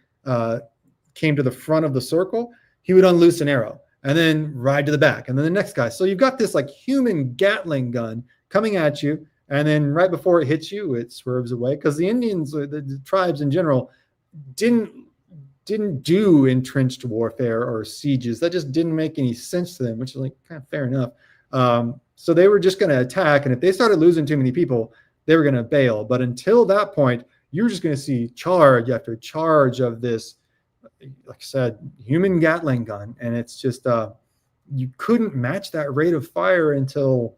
came to the front of the circle, he would unloose an arrow and then ride to the back, and then the next guy. So you've got this like human Gatling gun coming at you, and then right before it hits you, it swerves away, because the Indians, the tribes in general, didn't do entrenched warfare or sieges. That just didn't make any sense to them, which is like kind of fair enough. So they were just going to attack, and if they started losing too many people, they were going to bail. But until that point, you're just going to see charge after charge of this, like I said, human Gatling gun. And it's just, you couldn't match that rate of fire until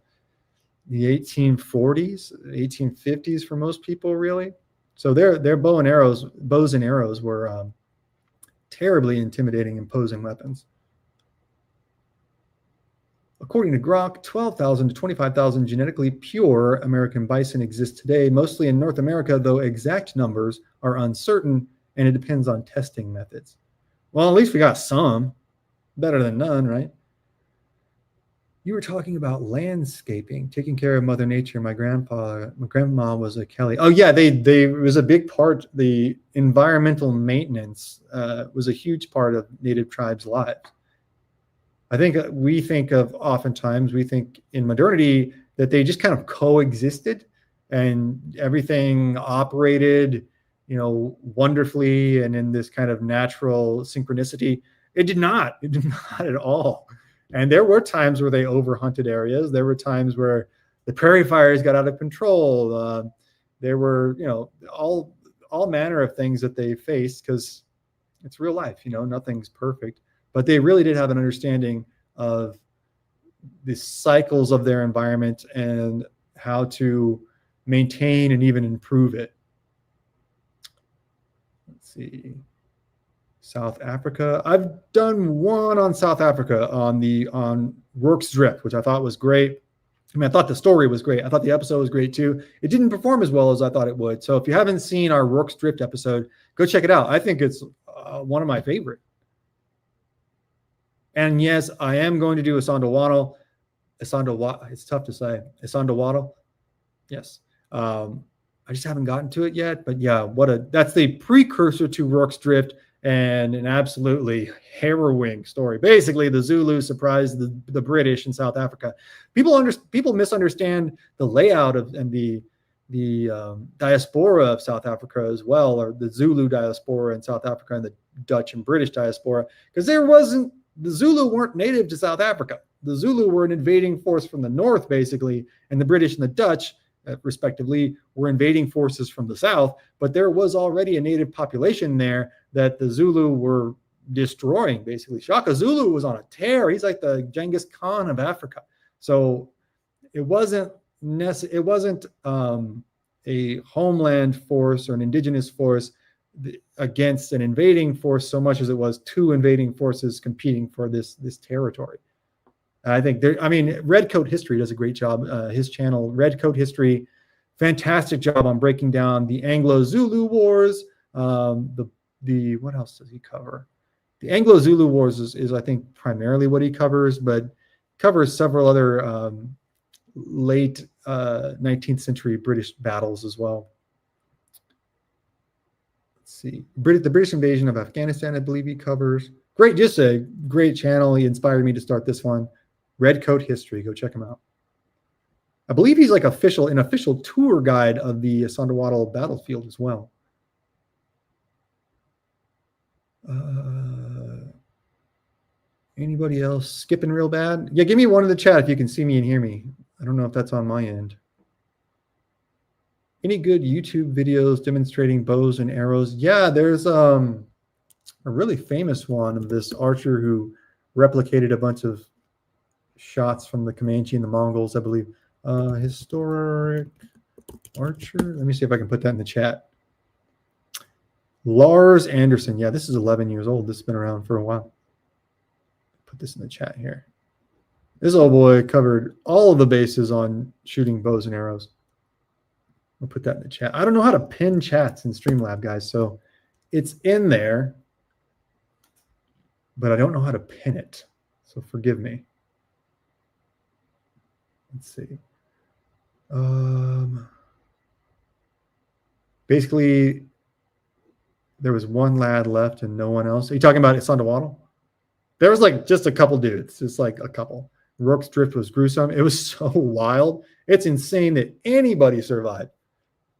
the 1840s, 1850s for most people, really. So their bows and arrows were terribly intimidating, imposing weapons. According to Grok, 12,000 to 25,000 genetically pure American bison exist today, mostly in North America, though exact numbers are uncertain, and it depends on testing methods. Well, at least we got some. Better than none, right? You were talking about landscaping, taking care of Mother Nature. My grandma was a Kelly. Oh yeah, it was a big part. The environmental maintenance was a huge part of Native tribes' lives. I think we think of oftentimes, we think in modernity that they just kind of coexisted and everything operated, wonderfully and in this kind of natural synchronicity. It did not. It did not at all. And there were times where they overhunted areas. There were times where the prairie fires got out of control. There were, all manner of things that they faced because it's real life. Nothing's perfect. But they really did have an understanding of the cycles of their environment and how to maintain and even improve it. Let's see. South Africa. I've done one on South Africa on Rourke's Drift, which I thought was great. I mean, I thought the story was great. I thought the episode was great too. It didn't perform as well as I thought it would. So if you haven't seen our Rourke's Drift episode, go check it out. I think it's one of my favorite. And yes, I am going to do Asondawaddle. It's tough to say. Asondawaddle. Yes. I just haven't gotten to it yet. But yeah, that's the precursor to Rourke's Drift and an absolutely harrowing story. Basically, the Zulu surprised the British in South Africa. People misunderstand the layout and the diaspora of South Africa as well, or the Zulu diaspora in South Africa and the Dutch and British diaspora, because the Zulu weren't native to South Africa. The Zulu were an invading force from the north, basically, and the British and the Dutch, respectively, were invading forces from the south. But there was already a native population there that the Zulu were destroying, basically. Shaka Zulu was on a tear. He's like the Genghis Khan of Africa. So it wasn't a homeland force or an indigenous force against an invading force so much as it was two invading forces competing for this territory. I think Redcoat History does a great job. His channel, Redcoat History, fantastic job on breaking down the Anglo-Zulu Wars. What else does he cover? The Anglo-Zulu Wars is I think primarily what he covers, but covers several other late 19th century British battles as well. Let's see, the British invasion of Afghanistan, I believe he covers. Just a great channel. He inspired me to start this one. Redcoat History, go check him out. I believe he's like an official tour guide of the Asondawaddle battlefield as well. Anybody else skipping real bad? Yeah, give me one in the chat if you can see me and hear me. I don't know if that's on my end. Any good YouTube videos demonstrating bows and arrows? Yeah, there's a really famous one of this archer who replicated a bunch of shots from the Comanche and the Mongols, I believe. Historic archer. Let me see if I can put that in the chat. Lars Anderson. Yeah, this is 11 years old. This has been around for a while. Put this in the chat here. This old boy covered all of the bases on shooting bows and arrows. I'll put that in the chat. I don't know how to pin chats in Streamlab, guys, so it's in there, but I don't know how to pin it, so forgive me. Let's see. Basically, there was one lad left and no one else. Are you talking about Asondawaddle? There was like just a couple dudes, just like a couple. Rourke's Drift was gruesome. It was so wild. It's insane that anybody survived.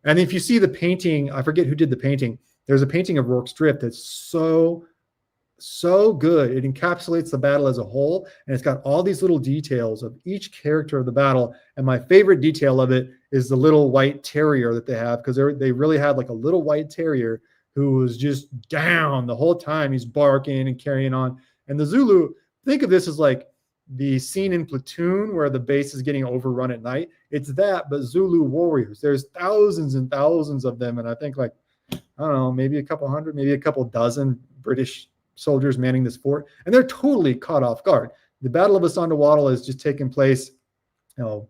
And if you see the painting, I forget who did the painting. There's a painting of Rourke's Drift that's so good. It encapsulates the battle as a whole, and it's got all these little details of each character of the battle. And my favorite detail of it is the little white terrier that they have, because they really had like a little white terrier who was just down the whole time. He's barking and carrying on. And the Zulu, think of this as like the scene in Platoon where the base is getting overrun at night. It's that, but Zulu warriors. There's thousands and thousands of them, and I think like, I don't know, maybe a couple hundred, maybe a couple dozen British soldiers manning this fort, and they're totally caught off guard. The Battle of Asondawaddle has just taken place, a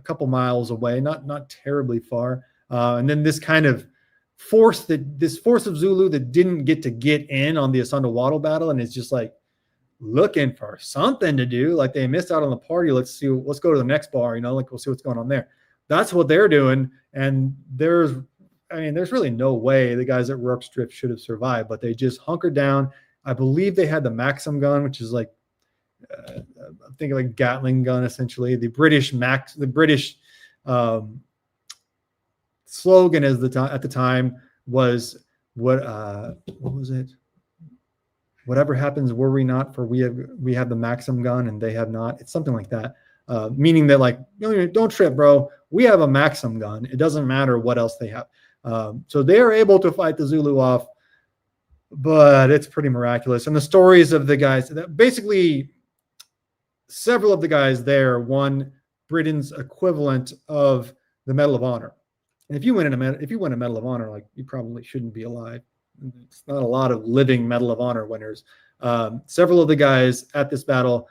couple miles away, not terribly far, and then this kind of force of Zulu that didn't get in on the Asondawaddle battle, and it's just like looking for something to do, like they missed out on the party. Let's go to the next bar, like we'll see what's going on there. That's what they're doing, and there's really no way the guys at Rourke's Drift should have survived, but they just hunkered down. I believe they had the Maxim gun, which is like I'm thinking like Gatling gun, essentially. The British slogan at the time was what was it? Whatever happens, worry not, for we have the Maxim gun and they have not. It's something like that, meaning that like, don't trip, bro. We have a Maxim gun. It doesn't matter what else they have. So they are able to fight the Zulu off, but it's pretty miraculous. And the stories of the guys, basically, several of the guys there won Britain's equivalent of the Medal of Honor. And if you win a Medal of Honor, like, you probably shouldn't be alive. It's not a lot of living Medal of Honor winners. Several of the guys at this battle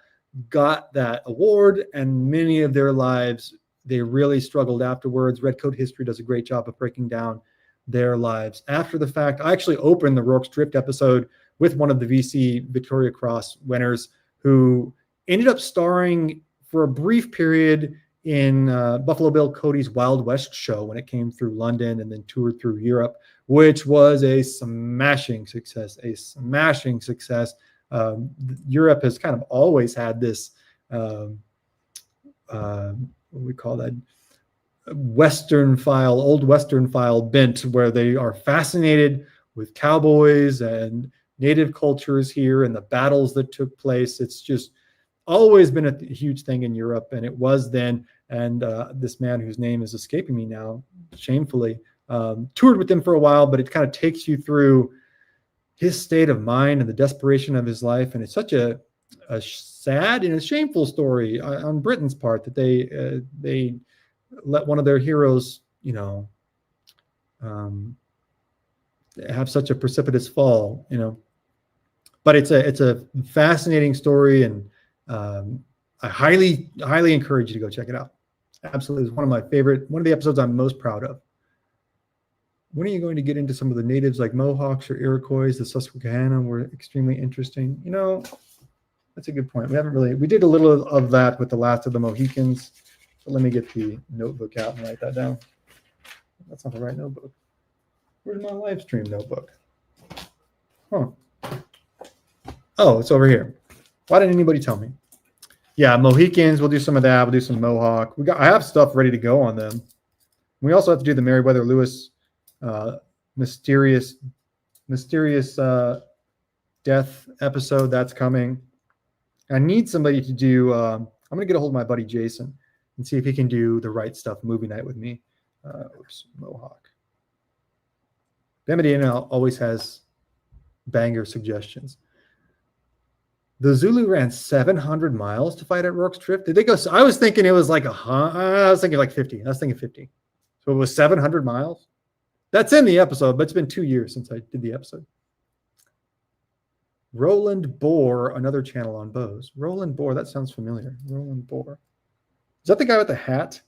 got that award, and many of their lives, they really struggled afterwards. Redcoat history does a great job of breaking down their lives after the fact. I actually opened the Rorke's Drift episode with one of the VC Victoria Cross winners who ended up starring for a brief period in Buffalo Bill Cody's Wild West show when it came through London and then toured through Europe, which was a smashing success. Europe has kind of always had this, what we call that, old Western file bent, where they are fascinated with cowboys and native cultures here and the battles that took place. It's just always been a huge thing in Europe, and it was then. And this man whose name is escaping me now, shamefully, toured with them for a while, but it kind of takes you through his state of mind and the desperation of his life. And it's such a sad and a shameful story on Britain's part that they let one of their heroes, have such a precipitous fall, But it's a fascinating story, and I highly encourage you to go check it out. Absolutely, it's one of the episodes I'm most proud of. When are you going to get into some of the natives like Mohawks or Iroquois? The Susquehanna were extremely interesting. That's a good point. We did a little of that with the last of the Mohicans. So let me get the notebook out and write that down. That's not the right notebook. Where's my live stream notebook? Huh. Oh, it's over here. Why didn't anybody tell me? Yeah, Mohicans, we'll do some of that. We'll do some Mohawk. I have stuff ready to go on them. We also have to do the Meriwether Lewis mysterious death episode. That's coming. I need somebody to do, I'm going to get a hold of my buddy Jason and see if he can do the Right Stuff movie night with me. Mohawk. Bemidina always has banger suggestions. The Zulu ran 700 miles to fight at Rorke's Drift. Did they go? I was thinking it was like I was thinking like 50. I was thinking 50. So it was 700 miles. That's in the episode, but it's been 2 years since I did the episode. Roland Bohr, another channel on bows. Roland Bohr, that sounds familiar. Roland Bohr. Is that the guy with the hat?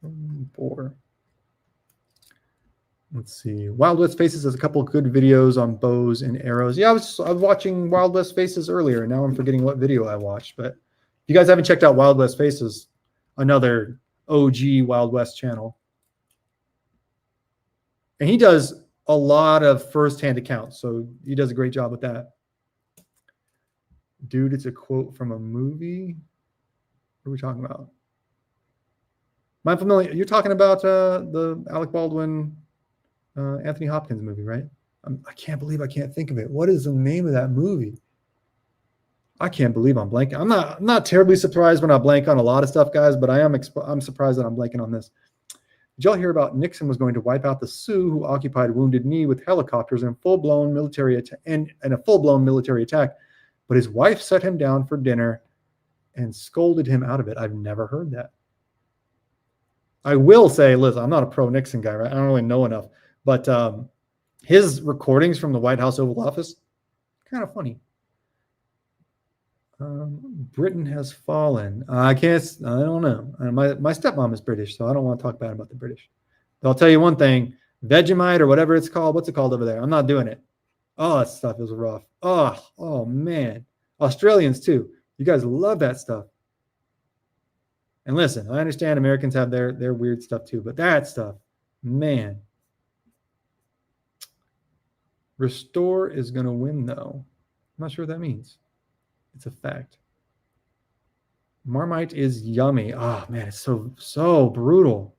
Roland Bohr. Let's see. Wild West Faces has a couple of good videos on bows and arrows. Yeah, I was watching Wild West Faces earlier. Now I'm forgetting what video I watched. But if you guys haven't checked out Wild West Faces, another OG Wild West channel. And he does a lot of firsthand accounts. So he does a great job with that. Dude, it's a quote from a movie. What are we talking about? Am I familiar? You're talking about the Alec Baldwin, Anthony Hopkins movie, right? I can't believe I can't think of it. What is the name of that movie? I can't believe I'm blanking. I'm not terribly surprised when I blank on a lot of stuff, guys, but I'm surprised that I'm blanking on this. Did y'all hear about Nixon was going to wipe out the Sioux who occupied Wounded Knee with helicopters in a full-blown military attack, but his wife set him down for dinner and scolded him out of it? I've never heard that. I will say, listen, I'm not a pro-Nixon guy, right? I don't really know enough. But his recordings from the White House Oval Office, kind of funny. Britain has fallen. I don't know. My stepmom is British, so I don't want to talk bad about the British. But I'll tell you one thing, Vegemite or whatever it's called, what's it called over there? I'm not doing it. Oh, that stuff is rough. Oh man. Australians too. You guys love that stuff. And listen, I understand Americans have their weird stuff too, but that stuff, man. Restore is going to win, though. I'm not sure what that means. It's a fact. Marmite is yummy. Oh man, it's so brutal.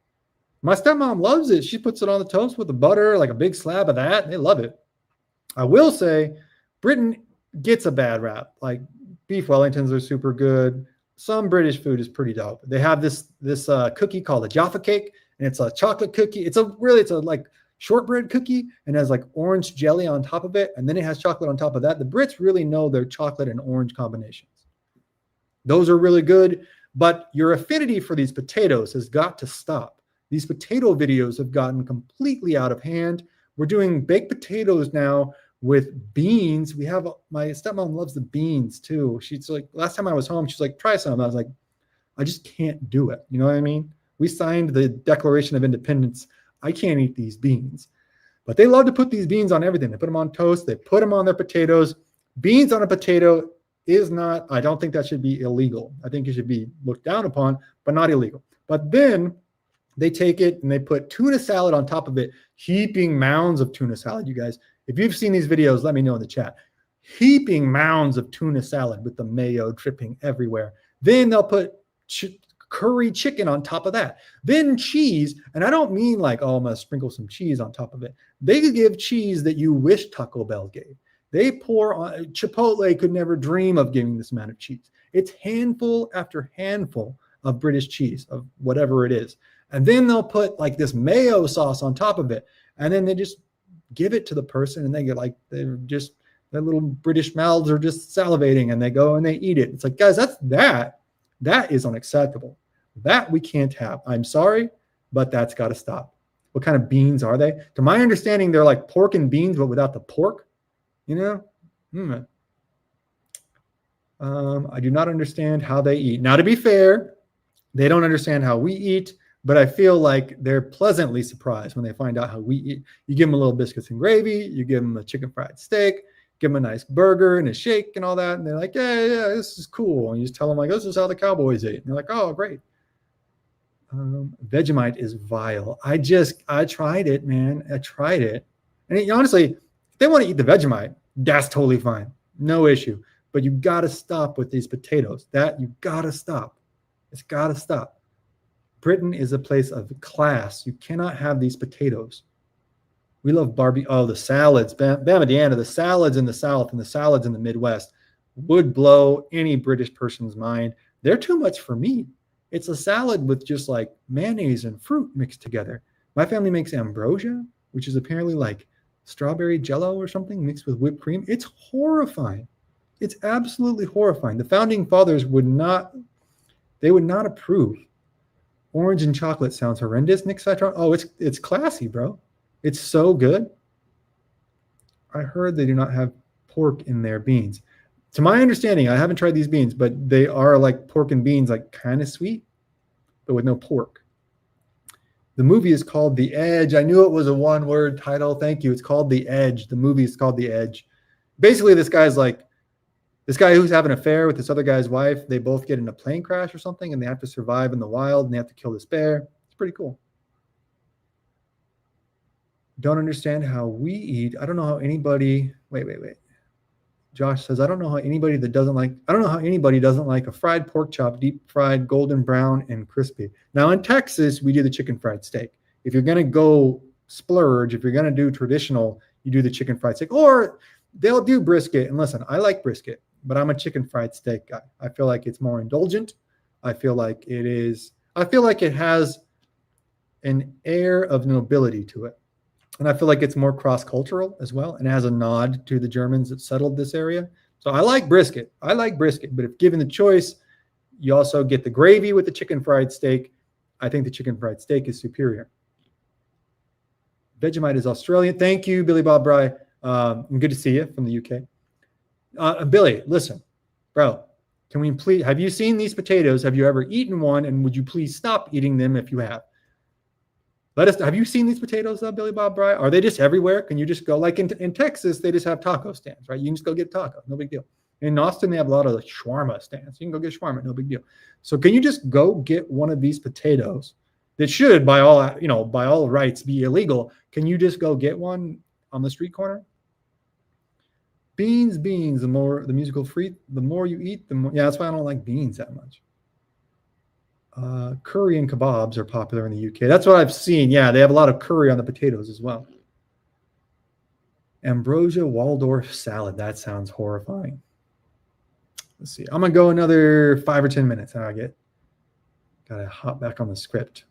My stepmom loves it. She puts it on the toast with the butter, like a big slab of that. And they love it. I will say, Britain gets a bad rap. Like beef Wellingtons are super good. Some British food is pretty dope. They have this cookie called a Jaffa cake, and it's a chocolate cookie. It's a like shortbread cookie, and has like orange jelly on top of it, and then it has chocolate on top of that. The Brits really know their chocolate and orange combinations. Those are really good, but your affinity for these potatoes has got to stop. These potato videos have gotten completely out of hand. We're doing baked potatoes now with beans. We have, my stepmom loves the beans too. She's like, last time I was home, she's like, try some. I was like, I just can't do it. You know what I mean? We signed the Declaration of Independence. I can't eat these beans. But they love to put these beans on everything. They put them on toast. They put them on their potatoes. Beans on a potato is not, I don't think that should be illegal. I think it should be looked down upon, but not illegal. But then they take it and they put tuna salad on top of it, heaping mounds of tuna salad, you guys. If you've seen these videos, let me know in the chat. Heaping mounds of tuna salad with the mayo dripping everywhere. Then they'll put curry chicken on top of that. Then cheese, and I don't mean like, oh, I'm going to sprinkle some cheese on top of it. They give cheese that you wish Taco Bell gave. They pour on, Chipotle could never dream of giving this amount of cheese. It's handful after handful of British cheese, of whatever it is. And then they'll put like this mayo sauce on top of it. And then they just give it to the person, and they get like, they're just, their little British mouths are just salivating, and they go and they eat it. It's like, guys, that is unacceptable. That we can't have. I'm sorry, but that's got to stop. What kind of beans are they? To my understanding, they're like pork and beans, but without the pork. You know, I do not understand how they eat. Now, to be fair, they don't understand how we eat, but I feel like they're pleasantly surprised when they find out how we eat. You give them a little biscuits and gravy, you give them a chicken fried steak, give them a nice burger and a shake and all that, and they're like, yeah, this is cool. And you just tell them like, this is how the Cowboys ate. And they're like, oh, great. Vegemite is vile. I tried it, man. I tried it. And honestly, if they want to eat the Vegemite, that's totally fine. No issue. But you got to stop with these potatoes. You got to stop. It's got to stop. Britain is a place of class. You cannot have these potatoes. We love barbecue. Oh, the salads. Bama Deanna, the salads in the South and the salads in the Midwest would blow any British person's mind. They're too much for me. It's a salad with just like mayonnaise and fruit mixed together. My family makes ambrosia, which is apparently like strawberry jello or something mixed with whipped cream. It's horrifying. It's absolutely horrifying. The founding fathers would not approve. Orange and chocolate sounds horrendous, Nick Citron. Oh, it's classy, bro. It's so good. I heard they do not have pork in their beans. To my understanding, I haven't tried these beans, but they are like pork and beans, like kind of sweet, but with no pork. The movie is called The Edge. I knew it was a one-word title. Thank you. It's called The Edge. The movie is called The Edge. Basically, this guy who's having an affair with this other guy's wife, they both get in a plane crash or something, and they have to survive in the wild, and they have to kill this bear. It's pretty cool. Don't understand how we eat. I don't know how anybody, wait. Josh says, I don't know how anybody doesn't like a fried pork chop, deep fried, golden brown, and crispy. Now in Texas, we do the chicken fried steak. If you're going to go splurge, if you're going to do traditional, you do the chicken fried steak, or they'll do brisket. And listen, I like brisket, but I'm a chicken fried steak guy. I feel like it's more indulgent. I feel like it has an air of nobility to it. And I feel like it's more cross-cultural as well, and it has a nod to the Germans that settled this area. So I like brisket. But if given the choice, you also get the gravy with the chicken fried steak. I think the chicken fried steak is superior. Vegemite is Australian. Thank you, Billy Bob Bry. Good to see you from the UK. Billy, listen, bro, can we please, have you seen these potatoes? Have you ever eaten one? And would you please stop eating them if you have? Have you seen these potatoes, Billy Bob Bry? Are they just everywhere? Can you just go, like in Texas, they just have taco stands, right? You can just go get tacos, no big deal. In Austin, they have a lot of shawarma stands. You can go get shawarma, no big deal. So can you just go get one of these potatoes that should, by all rights, be illegal? Can you just go get one on the street corner? Beans, the more you eat, the more. Yeah, that's why I don't like beans that much. Curry and kebabs are popular in the UK. That's what I've seen. Yeah, they have a lot of curry on the potatoes as well. Ambrosia Waldorf salad. That sounds horrifying. Let's see. I'm going to go another 5 or 10 minutes. How I get. Got to hop back on the script.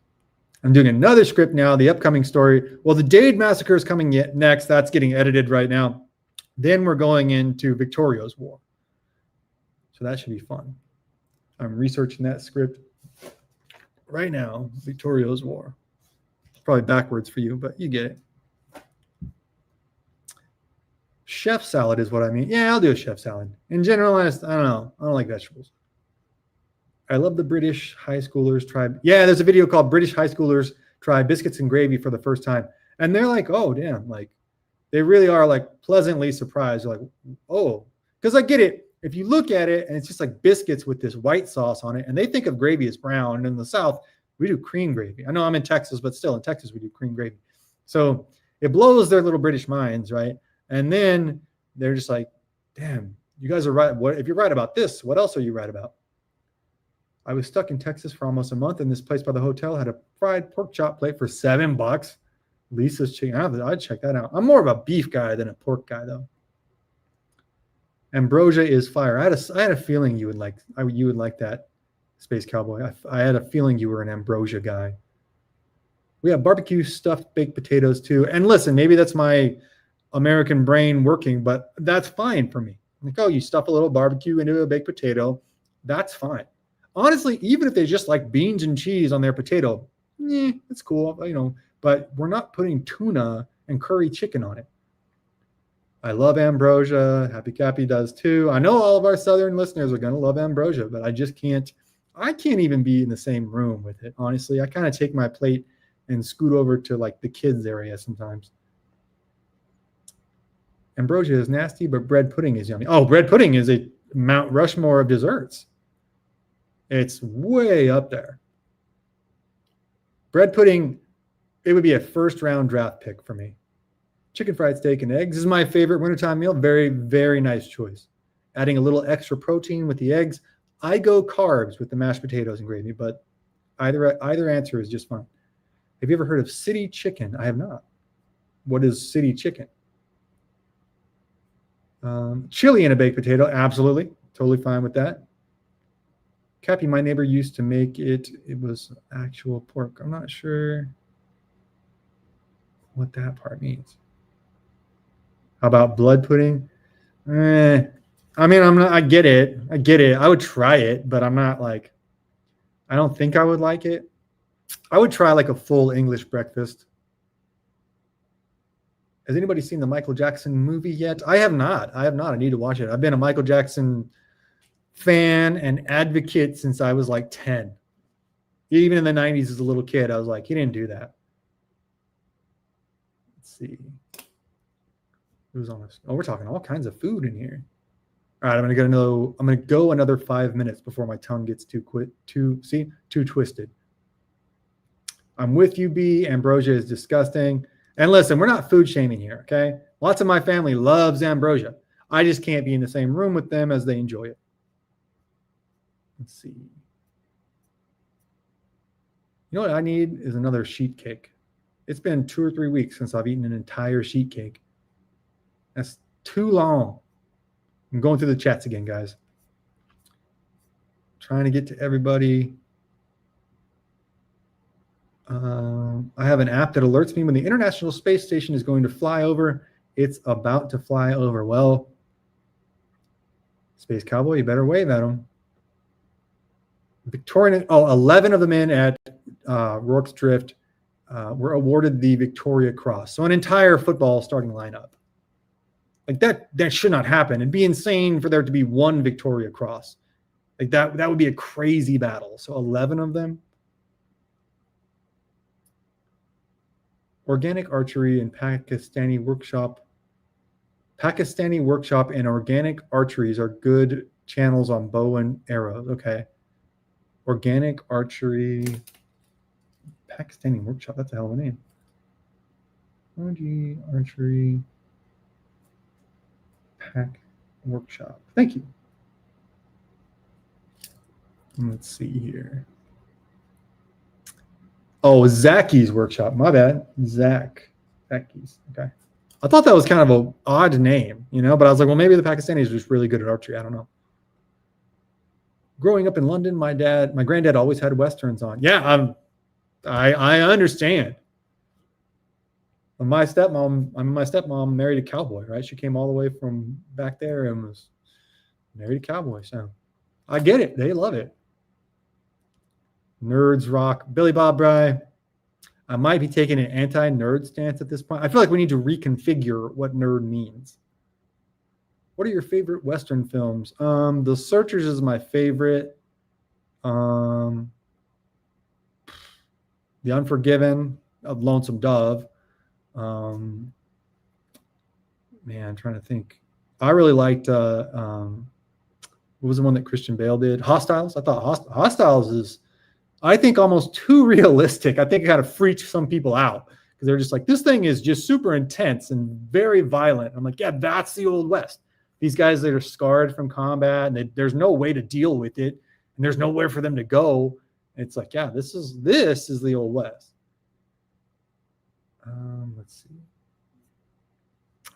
I'm doing another script now, the upcoming story. Well, the Dade Massacre is coming next. That's getting edited right now. Then we're going into Victoria's War. So that should be fun. I'm researching that script right now, Victoria's War. It's probably backwards for you, but you get it. Chef salad is what I mean. Yeah, I'll do a chef salad. In general, I don't know. I don't like vegetables. I love the British high schoolers try. Yeah, there's a video called British High Schoolers Try Biscuits and Gravy for the First Time. And they're like, oh, damn. Like, they really are like pleasantly surprised. They're like, oh, because I get it. If you look at it and it's just like biscuits with this white sauce on it, and they think of gravy as brown. And in the South, we do cream gravy. I know I'm in Texas, but still in Texas, we do cream gravy. So it blows their little British minds, right? And then they're just like, damn, you guys are right. What if you're right about this? What else are you right about? I was stuck in Texas for almost a month, and this place by the hotel had a fried pork chop plate for $7. Lisa's chicken. I'd check that out. I'm more of a beef guy than a pork guy, though. Ambrosia is fire. I had a feeling you would like that, Space Cowboy. I had a feeling you were an Ambrosia guy. We have barbecue stuffed baked potatoes too. And listen, maybe that's my American brain working, but that's fine for me. Like, oh, you stuff a little barbecue into a baked potato. That's fine. Honestly, even if they just like beans and cheese on their potato, it's cool, but we're not putting tuna and curry chicken on it. I love ambrosia. Happy Cappy does too. I know all of our Southern listeners are going to love ambrosia, but I can't even be in the same room with it. Honestly, I kind of take my plate and scoot over to like the kids area sometimes. Ambrosia is nasty, but bread pudding is yummy. Oh, bread pudding is a Mount Rushmore of desserts. It's way up there. Bread pudding, it would be a first round draft pick for me. Chicken fried steak and eggs is my favorite wintertime meal. Very, very nice choice. Adding a little extra protein with the eggs. I go carbs with the mashed potatoes and gravy, but either answer is just fine. Have you ever heard of city chicken? I have not. What is city chicken? Chili in a baked potato, absolutely. Totally fine with that. Cappy, my neighbor used to make it. It was actual pork. I'm not sure what that part means. How about blood pudding? I mean, I get it. I would try it, but I'm not like, I don't think I would like it. I would try like a full English breakfast. Has anybody seen the Michael Jackson movie yet? I have not. I need to watch it. I've been a Michael Jackson fan and advocate since I was like 10. Even in the 90s as a little kid, I was like, he didn't do that. Let's see. Who's on this? Oh, we're talking all kinds of food in here. All right, I'm gonna go another 5 minutes before my tongue gets too twisted. I'm with you, B. Ambrosia is disgusting. And listen, we're not food shaming here, okay? Lots of my family loves ambrosia. I just can't be in the same room with them as they enjoy it. Let's see. You know what I need is another sheet cake. It's been 2 or 3 weeks since I've eaten an entire sheet cake. That's too long. I'm going through the chats again, guys. Trying to get to everybody. I have an app that alerts me when the International Space Station is going to fly over. It's about to fly over. Well, Space Cowboy, you better wave at them. 11 of the men at Rorke's Drift were awarded the Victoria Cross. So an entire football starting lineup. Like that should not happen. It'd be insane for there to be one Victoria Cross. Like that would be a crazy battle. So 11 of them. Organic archery and Pakistani workshop and organic archeries are good channels on bow and arrows. Okay. Organic archery, Pakistani workshop. That's a hell of a name. Archery, Pack workshop. Thank you. Let's see here. Oh, Zacky's Workshop. My bad. Zacky's. Okay. I thought that was kind of an odd name, you know, but I was like, well, maybe the Pakistanis are just really good at archery. I don't know. Growing up in London, my granddad always had Westerns on. Yeah, I understand. My stepmom married a cowboy, right? She came all the way from back there and was married a cowboy. So I get it. They love it. Nerds rock. Billy Bob Bry. I might be taking an anti-nerd stance at this point. I feel like we need to reconfigure what nerd means. What are your favorite Western films? The Searchers is my favorite. The Unforgiven of Lonesome Dove. Man, I'm trying to think. I really liked what was the one that Christian Bale did? Hostiles. I thought Hostiles is, I think, almost too realistic. I think it kind of freaked some people out because they're just like, this thing is just super intense and very violent. I'm like, yeah, that's the Old West. These guys that are scarred from combat and there's no way to deal with it and there's nowhere for them to go. And it's like, yeah, this is the Old West. Let's see.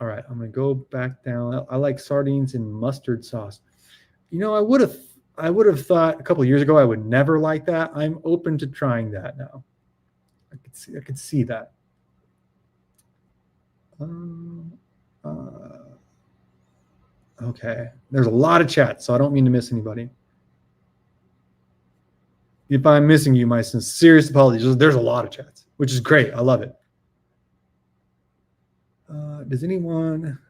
All right, I'm gonna go back down. I like sardines and mustard sauce. You know, I would have thought a couple of years ago I would never like that. I'm open to trying that now. I could see that. Okay, there's a lot of chat, so I don't mean to miss anybody. If I'm missing you, my sincerest apologies. There's a lot of chats, which is great. I love it. Does anyone,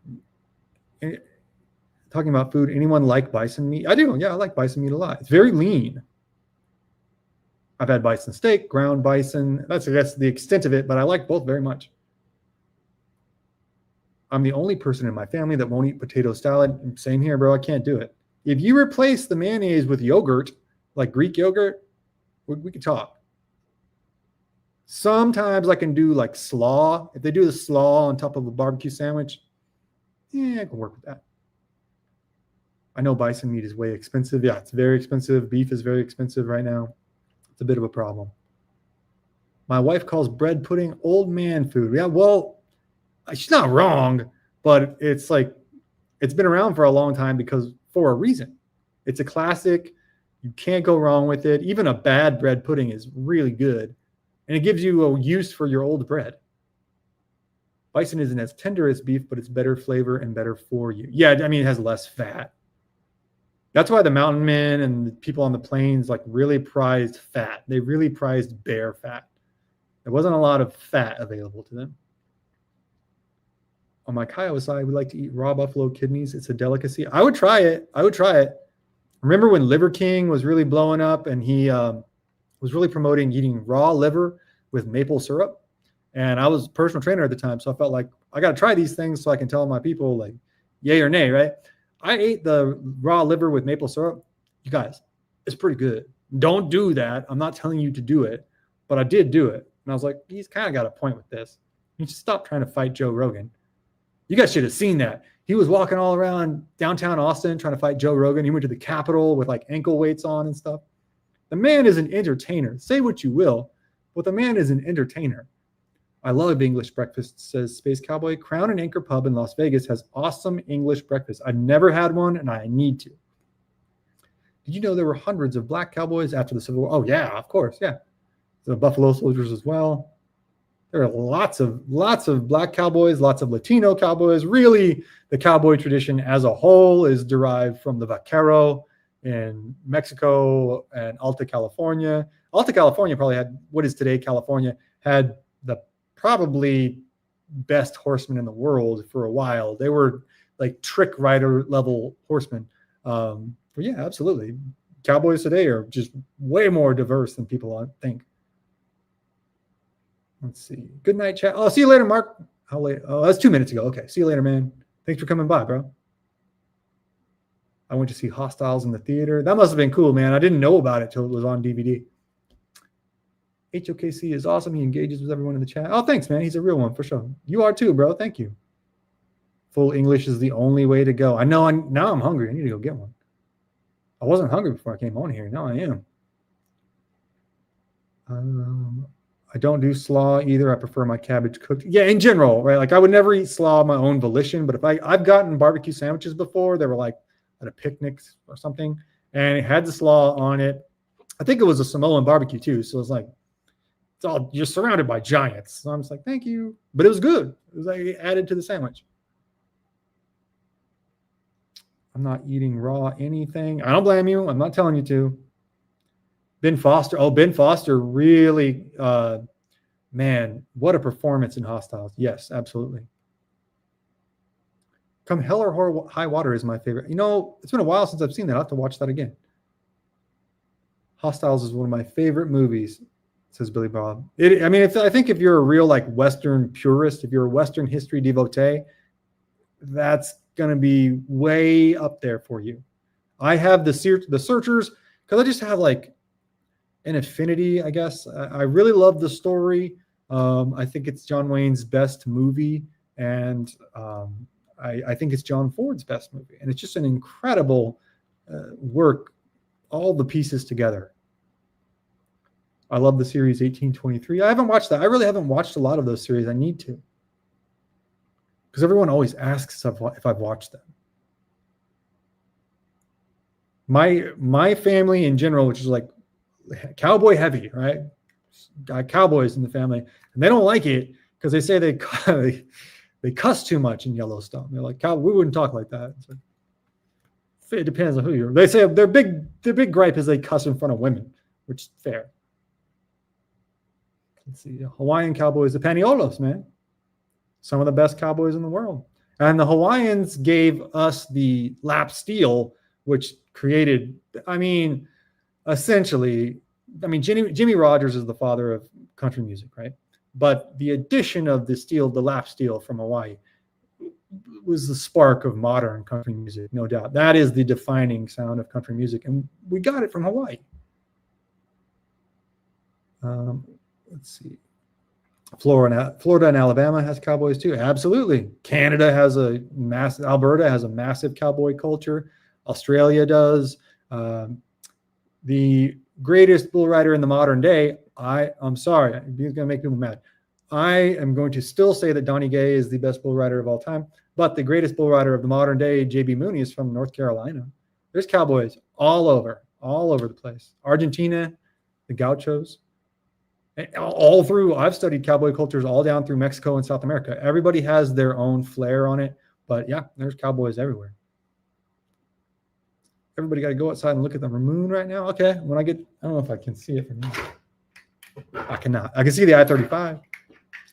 talking about food, anyone like bison meat? I do. Yeah, I like bison meat a lot. It's very lean. I've had bison steak, ground bison. That's the extent of it, but I like both very much. I'm the only person in my family that won't eat potato salad. Same here, bro. I can't do it. If you replace the mayonnaise with yogurt, like Greek yogurt, we could talk. Sometimes I can do like slaw. If they do the slaw on top of a barbecue sandwich, yeah, I can work with that. I know bison meat is way expensive. Yeah, it's very expensive. Beef is very expensive right now. It's a bit of a problem. My wife calls bread pudding old man food. Yeah, well, she's not wrong, but it's like, it's been around for a long time because for a reason. It's a classic. You can't go wrong with it. Even a bad bread pudding is really good. And it gives you a use for your old bread. Bison isn't as tender as beef, but it's better flavor and better for you. Yeah, I mean, it has less fat. That's why the mountain men and the people on the plains like really prized fat. They really prized bear fat. There wasn't a lot of fat available to them. On my Kiowa side, we like to eat raw buffalo kidneys. It's a delicacy. I would try it. Remember when Liver King was really blowing up and he was really promoting eating raw liver with maple syrup. And I was a personal trainer at the time, so I felt like I got to try these things so I can tell my people like yay or nay, right? I ate the raw liver with maple syrup. You guys, it's pretty good. Don't do that. I'm not telling you to do it, but I did do it. And I was like, he's kind of got a point with this. You should stop trying to fight Joe Rogan. You guys should have seen that. He was walking all around downtown Austin trying to fight Joe Rogan. He went to the Capitol with like ankle weights on and stuff. The man is an entertainer. Say what you will, but the man is an entertainer. I love English breakfast, says Space Cowboy. Crown and Anchor Pub in Las Vegas has awesome English breakfast. I've never had one, and I need to. Did you know there were hundreds of black cowboys after the Civil War? Oh, yeah, of course, yeah. The Buffalo Soldiers as well. There are lots of black cowboys, lots of Latino cowboys. Really, the cowboy tradition as a whole is derived from the vaquero in Mexico and Alta California. Alta California probably had, what is today California, had the probably best horsemen in the world for a while. They were like trick rider level horsemen. But yeah, absolutely. Cowboys today are just way more diverse than people think. Let's see. Good night, chat. Oh, see you later, Mark. How late? Oh, that's 2 minutes ago. Okay. See you later, man. Thanks for coming by, bro. I went to see Hostiles in the theater. That must have been cool, man. I didn't know about it till it was on DVD. HOKC is awesome. He engages with everyone in the chat. Oh, thanks, man. He's a real one for sure. You are too, bro. Thank you. Full English is the only way to go. I know. Now I'm hungry. I need to go get one. I wasn't hungry before I came on here. Now I am. I don't do slaw either. I prefer my cabbage cooked. Yeah, in general, right? Like I would never eat slaw of my own volition, but if I've gotten barbecue sandwiches before, they were like at a picnic or something, and it had the slaw on it. I think it was a Samoan barbecue too, so it's like it's all you're surrounded by giants. So I'm just like, thank you, but it was good. It was like added to the sandwich. I'm not eating raw anything. I don't blame you. I'm not telling you to. Ben Foster. Oh, Ben Foster really, man, what a performance in Hostiles. Yes, absolutely. Come Hell or High Water is my favorite. You know, it's been a while since I've seen that. I'll have to watch that again. Hostiles is one of my favorite movies, says Billy Bob. I mean, I think if you're a real like Western purist, if you're a Western history devotee, that's going to be way up there for you. I have the Searchers because I just have like an affinity, I guess. I really love the story. I think it's John Wayne's best movie, and I think it's John Ford's best movie. And it's just an incredible work, all the pieces together. I love the series 1823. I haven't watched that. I really haven't watched a lot of those series. I need to. Because everyone always asks if I've watched them. My family in general, which is like cowboy heavy, right? Got cowboys in the family, and they don't like it because they say they cuss too much in Yellowstone. They're like, we wouldn't talk like that. Like, it depends on who you're. They say their big gripe is they cuss in front of women, which is fair. Let's see, Hawaiian cowboys, the Paniolos, man. Some of the best cowboys in the world. And the Hawaiians gave us the lap steel, which created, I mean, essentially, I mean, Jimmy Rogers is the father of country music, right? But the addition of the lap steel from Hawaii was the spark of modern country music, no doubt. That is the defining sound of country music, and we got it from Hawaii. Let's see. Florida and Alabama has cowboys too. Absolutely. Canada has Alberta has a massive cowboy culture. Australia does. The greatest bull rider in the modern day, I'm sorry, he's going to make people mad. I am going to still say that Donnie Gay is the best bull rider of all time, but the greatest bull rider of the modern day, J.B. Mooney, is from North Carolina. There's cowboys all over the place. Argentina, the Gauchos. All through, I've studied cowboy cultures all down through Mexico and South America. Everybody has their own flair on it, but yeah, there's cowboys everywhere. Everybody got to go outside and look at the moon right now. Okay, I don't know if I can see it from here. I cannot. I can see the I-35. I'm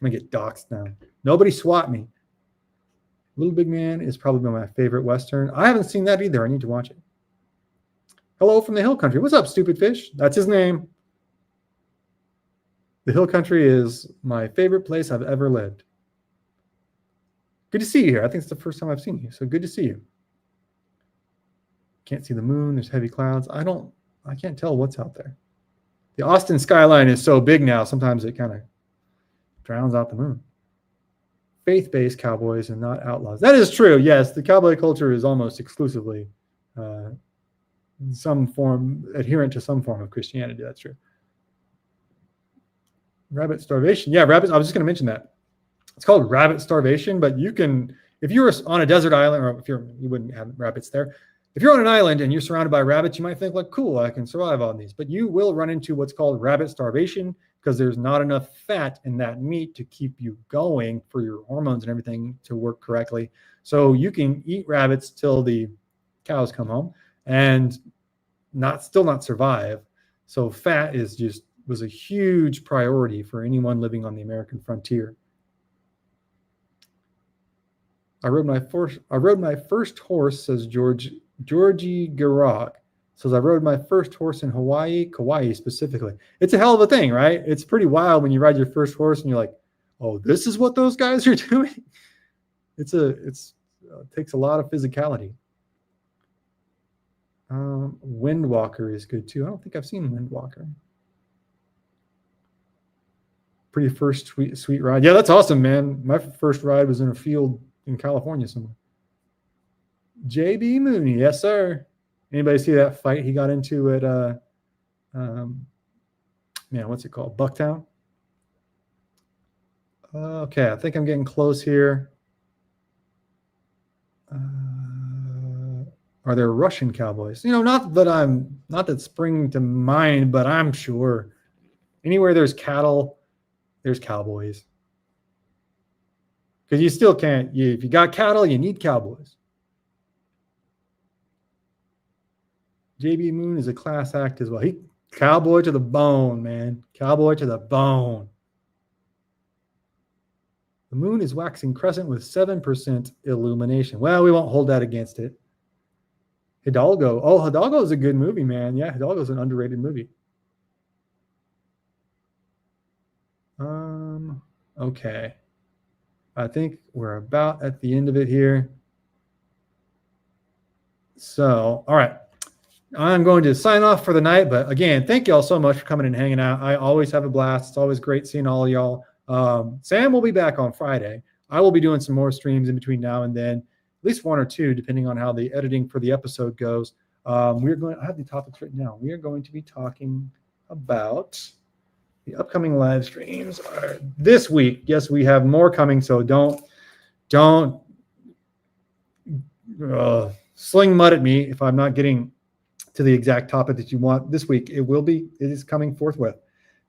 gonna get doxxed now. Nobody swat me. Little Big Man is probably my favorite Western. I haven't seen that either. I need to watch it. Hello from the Hill Country. What's up, stupid fish? That's his name. The Hill Country is my favorite place I've ever lived. Good to see you here. I think it's the first time I've seen you, so good to see you. Can't see the moon. There's heavy clouds. I can't tell what's out there. The Austin skyline is so big now, sometimes it kind of drowns out the moon. Faith-based cowboys and not outlaws. That is true. Yes, the cowboy culture is almost exclusively adherent to some form of Christianity. That's true. Rabbit starvation. Yeah, rabbits. I was just going to mention that. It's called rabbit starvation, but you can, if you're on a desert island, or you wouldn't have rabbits there. If you're on an island and you're surrounded by rabbits, you might think like, cool, I can survive on these. But you will run into what's called rabbit starvation because there's not enough fat in that meat to keep you going for your hormones and everything to work correctly. So you can eat rabbits till the cows come home and still not survive. So fat was a huge priority for anyone living on the American frontier. I rode my first horse, says Georgie Garag. Says I rode my first horse in Hawaii, Kauai specifically. It's a hell of a thing, right? It's pretty wild when you ride your first horse and you're like, oh, this is what those guys are doing. It takes a lot of physicality. Windwalker is good too. I don't think I've seen Windwalker. Pretty first sweet ride. Yeah, that's awesome, man. My first ride was in a field in California somewhere. J.B. Mooney, yes, sir. Anybody see that fight he got into at, what's it called? Bucktown? Okay, I think I'm getting close here. Are there Russian cowboys? Not that spring to mind, but I'm sure anywhere there's cattle, there's cowboys. Because you still can't. If you got cattle, you need cowboys. JB Moon is a class act as well. He cowboy to the bone, man. Cowboy to the bone. The moon is waxing crescent with 7% illumination. Well, we won't hold that against it. Hidalgo. Oh, Hidalgo is a good movie, man. Yeah, Hidalgo is an underrated movie. Okay. I think we're about at the end of it here. So, all right. I'm going to sign off for the night. But again, thank you all so much for coming and hanging out. I always have a blast. It's always great seeing all of y'all. Sam will be back on Friday. I will be doing some more streams in between now and then, at least one or two, depending on how the editing for the episode goes. I have the topics written down. We are going to be talking about the upcoming live streams this week. Yes, we have more coming, so don't sling mud at me if I'm not getting to the exact topic that you want this week. It is coming forthwith.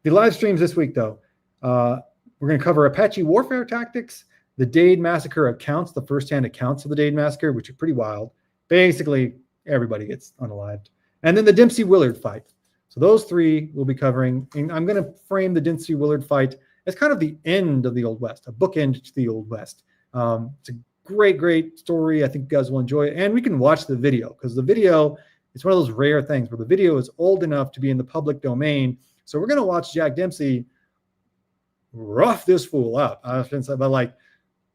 The live streams this week, though, we're going to cover Apache warfare tactics, the Dade Massacre accounts, the firsthand accounts of the Dade Massacre, which are pretty wild. Basically, everybody gets unalived. And then the Dempsey-Willard fight. So those three we'll be covering. And I'm going to frame the Dempsey-Willard fight as kind of the end of the Old West, a bookend to the Old West. It's a great, great story. I think you guys will enjoy it. And we can watch the video, because the video is one of those rare things where the video is old enough to be in the public domain. So we're going to watch Jack Dempsey rough this fool up. But like,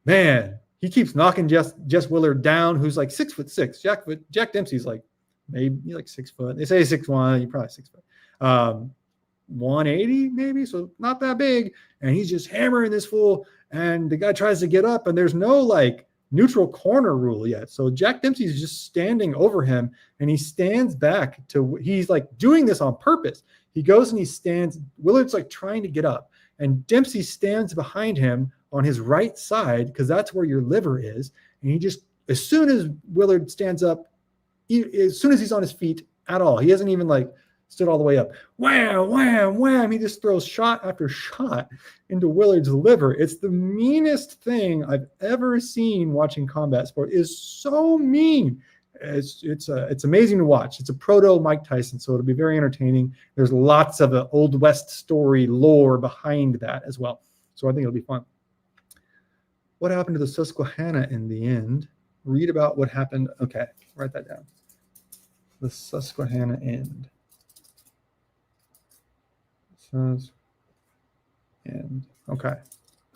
man, he keeps knocking Jess Willard down, who's like 6'6". Jack Dempsey's like maybe like 6 foot. They say 6'1", you're probably 6 foot. 180 maybe, so not that big. And he's just hammering this fool. And the guy tries to get up, and there's no like neutral corner rule yet. So Jack Dempsey's just standing over him, and he stands back he's like doing this on purpose. He goes and he stands. Willard's like trying to get up, and Dempsey stands behind him on his right side, because that's where your liver is. And he just, as soon as Willard stands up, as soon as he's on his feet at all, he hasn't even like stood all the way up. Wham, wham, wham. He just throws shot after shot into Willard's liver. It's the meanest thing I've ever seen watching combat sport. It is so mean. It's amazing to watch. It's a proto Mike Tyson, so it'll be very entertaining. There's lots of Old West story lore behind that as well. So I think it'll be fun. What happened to the Susquehanna in the end? Read about what happened. Okay, write that down. The Susquehanna end. Okay,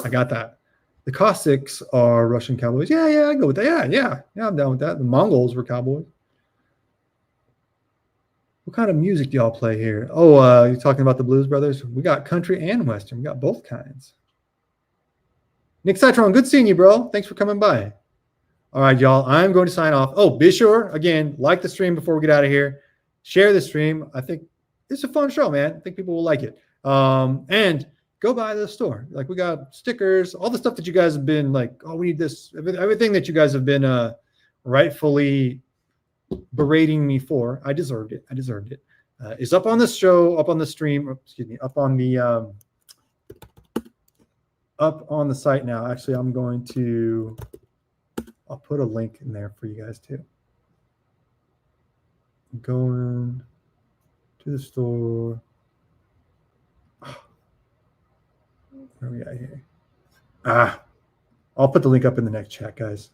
I got that. The Cossacks are Russian cowboys. Yeah, I go with that. Yeah, I'm down with that. The Mongols were cowboys. What kind of music do y'all play here? Oh, you're talking about the Blues Brothers? We got country and Western. We got both kinds. Nick Citron, good seeing you, bro. Thanks for coming by. All right, y'all, I'm going to sign off. Oh, be sure, again, like the stream before we get out of here. Share the stream. I think it's a fun show, man. I think people will like it. And go by the store. Like, we got stickers, all the stuff that you guys have been like, oh, we need this. Everything that you guys have been rightfully berating me for. I deserved it. Is up on this show, up on the stream, up on the site now. Actually, I'll put a link in there for you guys too. Going to the store. Where are we at here? I'll put the link up in the next chat, guys.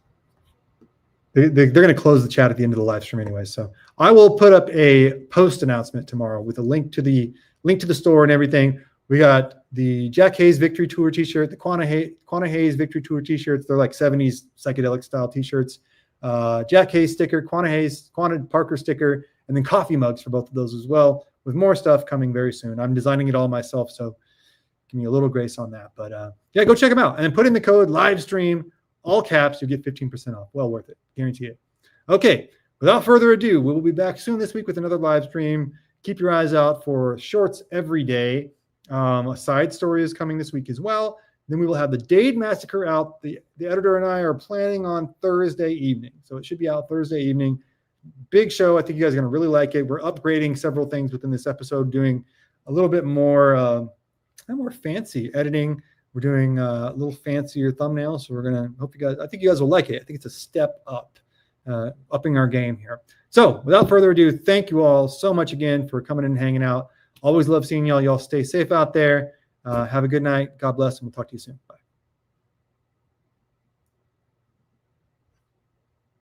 They're going to close the chat at the end of the live stream anyway. So I will put up a post announcement tomorrow with a link to the store and everything. We got the Jack Hayes Victory Tour t-shirt, the Quanah Hayes Victory Tour t-shirts. They're like 70s psychedelic style t-shirts. Jack Hayes sticker, Quanah Parker sticker, and then coffee mugs for both of those as well, with more stuff coming very soon. I'm designing it all myself, so give me a little grace on that. But yeah, go check them out. And then put in the code livestream, all caps, you'll get 15% off. Well worth it. Guarantee it. Okay, without further ado, we will be back soon this week with another live stream. Keep your eyes out for shorts every day. A side story is coming this week as well. Then we will have the Dade Massacre out. The editor and I are planning on Thursday evening. So it should be out Thursday evening. Big show. I think you guys are going to really like it. We're upgrading several things within this episode, doing a little bit more fancy editing. We're doing a little fancier thumbnails. So we're going to hope you guys, I think you guys will like it. I think it's a step up, upping our game here. So without further ado, thank you all so much again for coming in and hanging out. Always love seeing y'all. Y'all stay safe out there. Have a good night. God bless, and we'll talk to you soon. Bye.